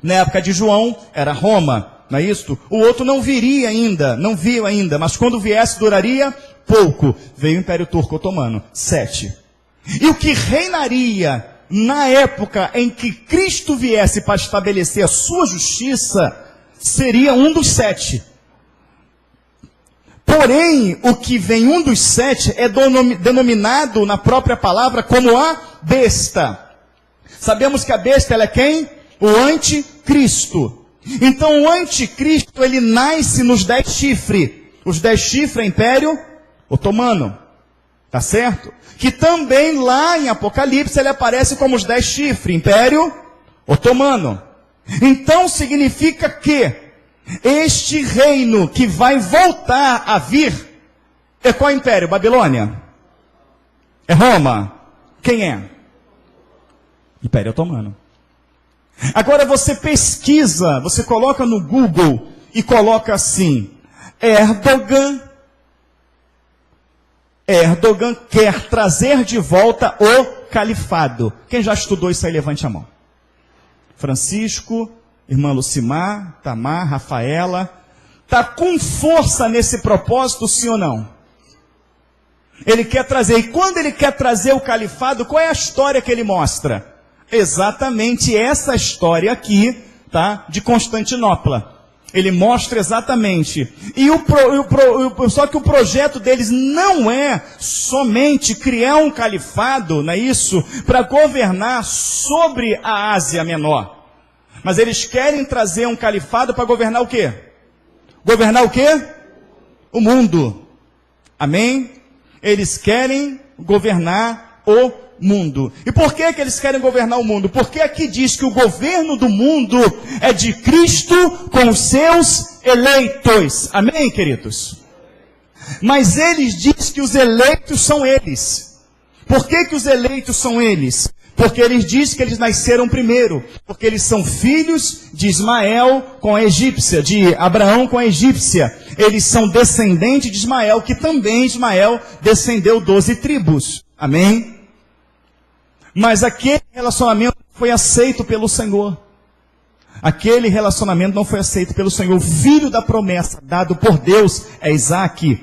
Na época de João, era Roma, não é isso? O outro não viria ainda, não viu ainda, mas quando viesse duraria pouco. Veio o Império Turco Otomano, 7. E o que reinaria na época em que Cristo viesse para estabelecer a sua justiça, seria um dos 7. Porém, o que vem um dos 7 é denominado na própria palavra como a besta. Sabemos que a besta, ela é quem? O anticristo. Então o anticristo, ele nasce nos 10 chifres. Os 10 chifres é Império Otomano. Tá certo? Que também lá em Apocalipse ele aparece como os 10 chifres, Império Otomano. Então significa que este reino que vai voltar a vir, é qual império? Babilônia? É Roma? Quem é? Império Otomano. Agora você pesquisa, você coloca no Google e coloca assim, Erdogan quer trazer de volta o califado. Quem já estudou isso aí, levante a mão. Francisco, irmã Lucimar, Tamar, Rafaela. Está com força nesse propósito, sim ou não? Ele quer trazer. E quando ele quer trazer o califado, qual é a história que ele mostra? Exatamente essa história aqui, tá? De Constantinopla. Ele mostra exatamente. Só que o projeto deles não é somente criar um califado, não é isso? Para governar sobre a Ásia Menor. Mas eles querem trazer um califado para governar o quê? Governar o quê? O mundo. Amém? Eles querem governar o mundo. E por que eles querem governar o mundo? Porque aqui diz que o governo do mundo é de Cristo com os seus eleitos. Amém, queridos? Mas eles dizem que os eleitos são eles. Por que os eleitos são eles? Porque eles dizem que eles nasceram primeiro. Porque eles são filhos de Ismael com a egípcia, de Abraão com a egípcia. Eles são descendentes de Ismael, que também Ismael descendeu 12 tribos. Amém? Mas aquele relacionamento foi aceito pelo Senhor. Aquele relacionamento não foi aceito pelo Senhor. O filho da promessa dado por Deus é Isaque.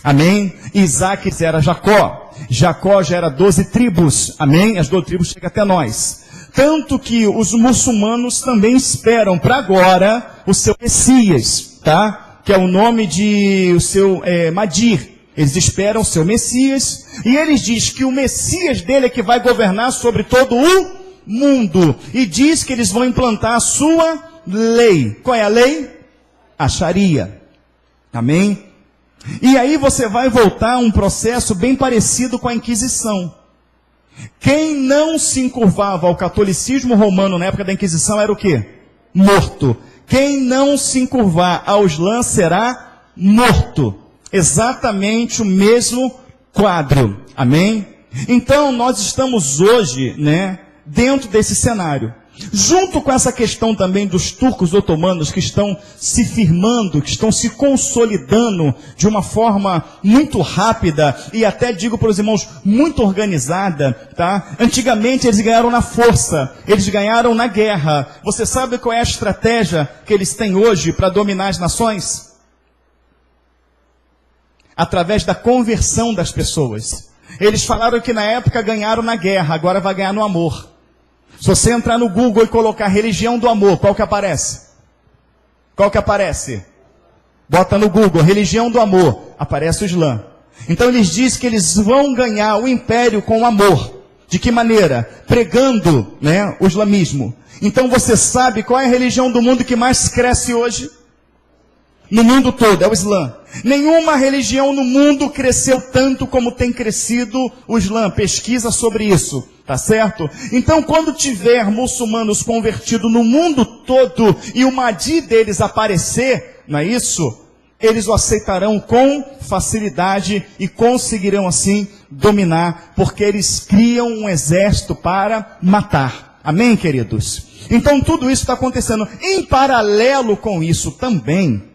Amém? Isaque era Jacó. Jacó já era 12 tribos. Amém? As 12 tribos chegam até nós. Tanto que os muçulmanos também esperam para agora o seu Messias, tá? Que é o nome de o seu Mahdi. Eles esperam o seu Messias. E eles dizem que o Messias dele é que vai governar sobre todo o mundo. E diz que eles vão implantar a sua lei. Qual é a lei? A Sharia. Amém? E aí você vai voltar a um processo bem parecido com a Inquisição. Quem não se encurvava ao catolicismo romano na época da Inquisição era o quê? Morto. Quem não se encurvar ao Islã será morto. Exatamente o mesmo quadro. Amém? Então nós estamos hoje, dentro desse cenário. Junto com essa questão também dos turcos otomanos que estão se firmando, que estão se consolidando de uma forma muito rápida e até digo para os irmãos, muito organizada, tá? Antigamente eles ganharam na força, eles ganharam na guerra. Você sabe qual é a estratégia que eles têm hoje para dominar as nações? Através da conversão das pessoas. Eles falaram que na época ganharam na guerra, agora vai ganhar no amor. Se você entrar no Google e colocar religião do amor, qual que aparece? Qual que aparece? Bota no Google, religião do amor, aparece o Islã. Então eles dizem que eles vão ganhar o império com o amor. De que maneira? Pregando, o islamismo. Então você sabe qual é a religião do mundo que mais cresce hoje? No mundo todo, é o Islã. Nenhuma religião no mundo cresceu tanto como tem crescido o Islã. Pesquisa sobre isso, tá certo? Então, quando tiver muçulmanos convertidos no mundo todo e o Mahdi deles aparecer, não é isso? Eles o aceitarão com facilidade e conseguirão assim dominar, porque eles criam um exército para matar. Amém, queridos? Então, tudo isso está acontecendo. Em paralelo com isso também,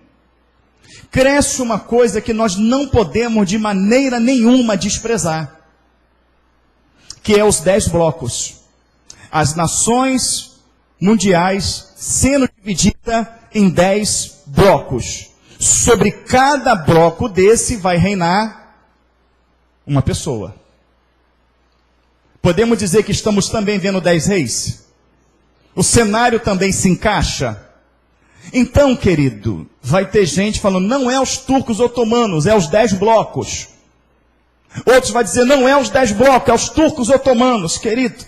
cresce uma coisa que nós não podemos de maneira nenhuma desprezar, que é os 10 blocos. As nações mundiais sendo divididas em 10 blocos. Sobre cada bloco desse vai reinar uma pessoa. Podemos dizer que estamos também vendo 10 reis? O cenário também se encaixa? Então, querido, vai ter gente falando, não é os turcos otomanos, é os 10 blocos. Outros vão dizer, não é os 10 blocos, é os turcos otomanos, querido.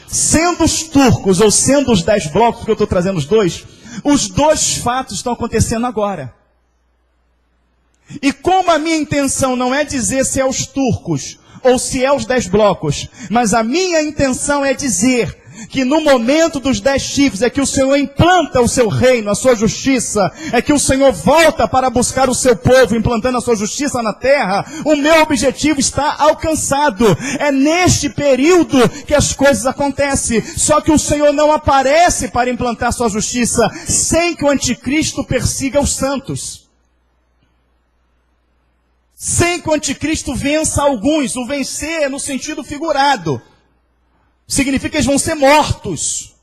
Sendo os turcos ou sendo os 10 blocos, porque eu estou trazendo os dois fatos estão acontecendo agora. E como a minha intenção não é dizer se é os turcos ou se é os 10 blocos, mas a minha intenção é dizer que no momento dos 10 chifres é que o Senhor implanta o seu reino, a sua justiça, é que o Senhor volta para buscar o seu povo, implantando a sua justiça na terra. O meu objetivo está alcançado. É neste período que as coisas acontecem. Só que o Senhor não aparece para implantar a sua justiça sem que o anticristo persiga os santos. Sem que o anticristo vença alguns. O vencer é no sentido figurado. Significa que eles vão ser mortos.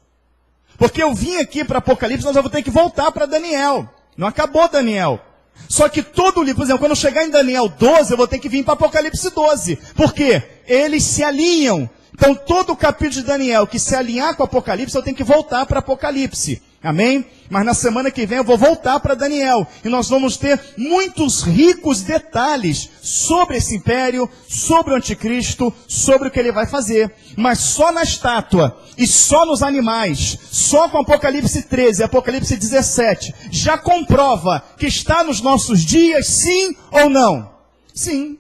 Porque eu vim aqui para Apocalipse, nós já vamos ter que voltar para Daniel. Não acabou Daniel. Só que todo o livro, por exemplo, quando eu chegar em Daniel 12, eu vou ter que vir para Apocalipse 12. Por quê? Eles se alinham. Então todo o capítulo de Daniel que se alinhar com Apocalipse, eu tenho que voltar para Apocalipse. Amém? Mas na semana que vem eu vou voltar para Daniel. E nós vamos ter muitos ricos detalhes sobre esse império, sobre o anticristo, sobre o que ele vai fazer. Mas só na estátua e só nos animais, só com Apocalipse 13 e Apocalipse 17, já comprova que está nos nossos dias, sim ou não? Sim.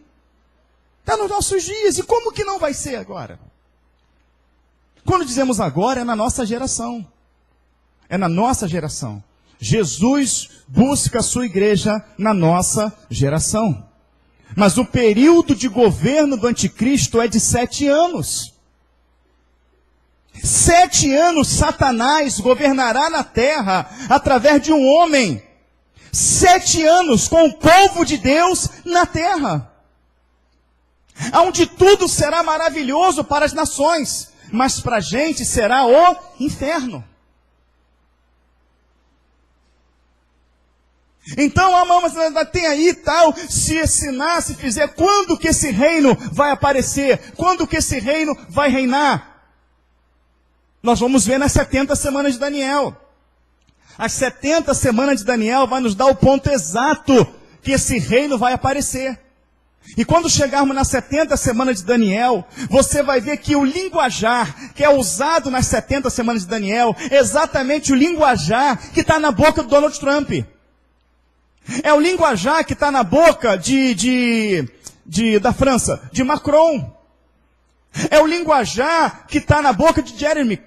Está nos nossos dias. E como que não vai ser agora? Quando dizemos agora, é na nossa geração. É na nossa geração. Jesus busca a sua igreja na nossa geração. Mas o período de governo do anticristo é de 7 anos. 7 anos Satanás governará na terra através de um homem. 7 anos com o povo de Deus na terra. Onde tudo será maravilhoso para as nações, mas para a gente será o inferno. Então, mas tem aí tal, se assinar, se fizer, quando que esse reino vai aparecer? Quando que esse reino vai reinar? Nós vamos ver nas 70 semanas de Daniel. As 70 semanas de Daniel vai nos dar o ponto exato que esse reino vai aparecer. E quando chegarmos nas 70 semanas de Daniel, você vai ver que o linguajar que é usado nas 70 semanas de Daniel, é exatamente o linguajar que está na boca do Donald Trump. É o linguajar que está na boca da França, de Macron. É o linguajar que está na boca de Jeremy,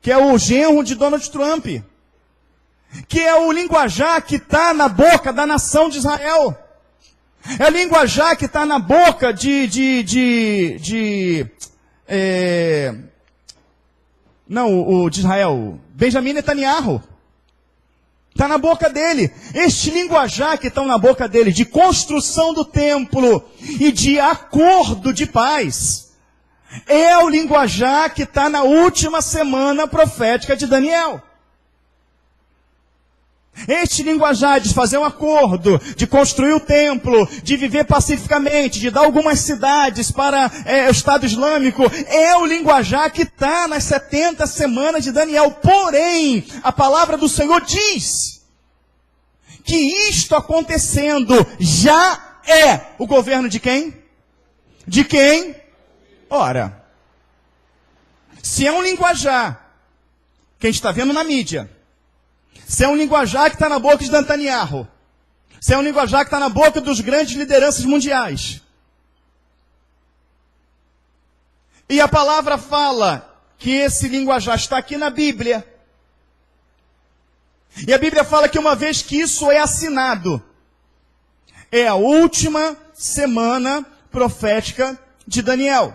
que é o genro de Donald Trump. Que é o linguajar que está na boca da nação de Israel. É o linguajar que está na boca de Israel, Benjamin Netanyahu. Está na boca dele. Este linguajar que estão na boca dele, de construção do templo e de acordo de paz, é o linguajar que está na última semana profética de Daniel. Este linguajar de fazer um acordo, de construir o templo, de viver pacificamente, de dar algumas cidades para o Estado Islâmico, é o linguajar que está nas 70 semanas de Daniel. Porém, a palavra do Senhor diz que isto acontecendo já é o governo de quem? De quem? Ora, se é um linguajar que a gente está vendo na mídia, se é um linguajar que está na boca de Netanyahu, se é um linguajar que está na boca dos grandes lideranças mundiais, e a palavra fala que esse linguajar está aqui na Bíblia, e a Bíblia fala que uma vez que isso é assinado, é a última semana profética de Daniel.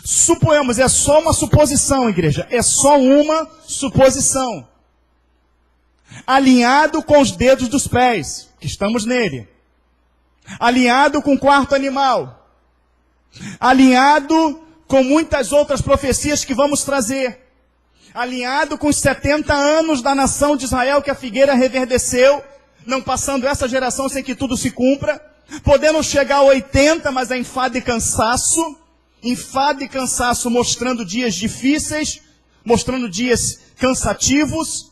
Suponhamos, é só uma suposição, igreja, é só uma suposição. Alinhado com os dedos dos pés, que estamos nele. Alinhado com o quarto animal. Alinhado com muitas outras profecias que vamos trazer. Alinhado com os 70 anos da nação de Israel que a figueira reverdeceu, não passando essa geração sem que tudo se cumpra. Podemos chegar a 80, mas é enfado e cansaço. enfado e cansaço mostrando dias difíceis, mostrando dias cansativos,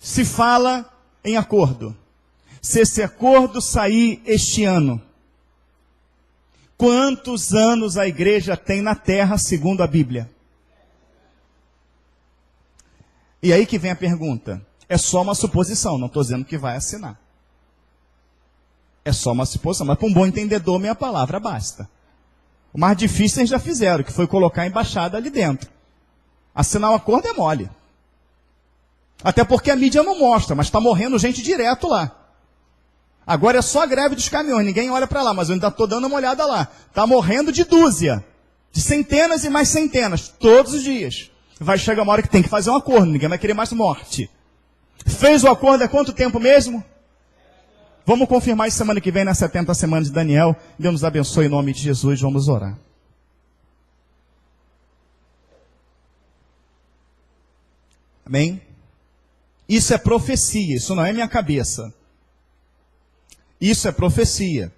se fala em acordo. Se esse acordo sair este ano, quantos anos a igreja tem na terra, segundo a Bíblia? E aí que vem a pergunta. É só uma suposição, não estou dizendo que vai assinar. É só uma suposição, mas para um bom entendedor, minha palavra basta. O mais difícil eles já fizeram, que foi colocar a embaixada ali dentro. Assinar um acordo é mole. Até porque a mídia não mostra, mas está morrendo gente direto lá. Agora é só a greve dos caminhões, ninguém olha para lá, mas eu ainda estou dando uma olhada lá. Está morrendo de dúzia, de centenas e mais centenas, todos os dias. Vai chegar uma hora que tem que fazer um acordo, ninguém vai querer mais morte. Fez o acordo há quanto tempo mesmo? Vamos confirmar isso semana que vem, nas 70 semanas de Daniel. Deus nos abençoe em nome de Jesus, vamos orar. Amém? Isso é profecia, isso não é minha cabeça. Isso é profecia.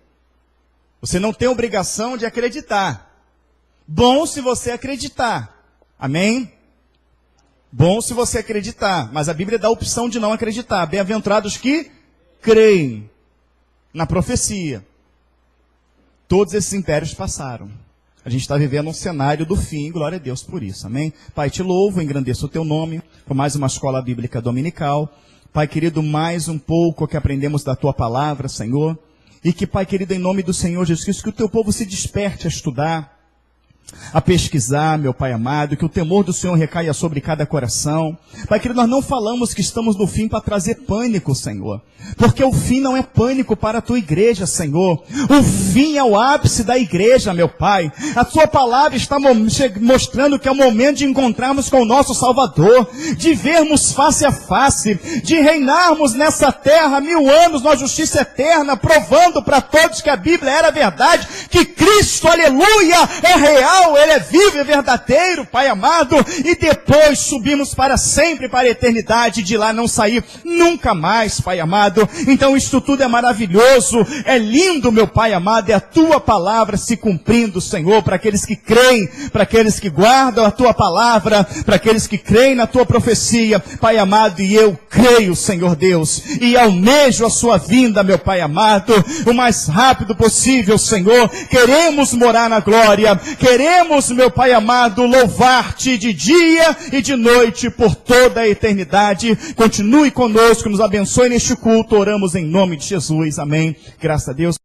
Você não tem obrigação de acreditar. Bom se você acreditar. Amém? Bom se você acreditar. Mas a Bíblia dá a opção de não acreditar. Bem-aventurados que creem na profecia. Todos esses impérios passaram. A gente está vivendo um cenário do fim, glória a Deus por isso, amém? Pai, te louvo, engrandeço o teu nome, por mais uma escola bíblica dominical. Pai querido, mais um pouco que aprendemos da tua palavra, Senhor. E que, Pai querido, em nome do Senhor Jesus Cristo, que o teu povo se desperte a estudar, a pesquisar, meu Pai amado, que o temor do Senhor recaia sobre cada coração. Pai querido, nós não falamos que estamos no fim para trazer pânico, Senhor. Porque o fim não é pânico para a tua igreja, Senhor. O fim é o ápice da igreja, meu Pai. A tua palavra está mostrando que é o momento de encontrarmos com o nosso Salvador, de vermos face a face, de reinarmos nessa terra 1000 anos na justiça eterna, provando para todos que a Bíblia era verdade, que Cristo, aleluia, é real. Ele é vivo e verdadeiro, Pai amado, e depois subimos para sempre, para a eternidade, de lá não sair nunca mais, Pai amado. Então isto tudo é maravilhoso, é lindo, meu Pai amado, é a tua palavra se cumprindo, Senhor, para aqueles que creem, para aqueles que guardam a tua palavra, para aqueles que creem na tua profecia, Pai amado, e eu creio, Senhor Deus, e almejo a sua vinda, meu Pai amado, o mais rápido possível, Senhor. Queremos morar na glória, queremos, meu Pai amado, louvar-te de dia e de noite por toda a eternidade. Continue conosco, nos abençoe neste culto, oramos em nome de Jesus, amém. Graças a Deus.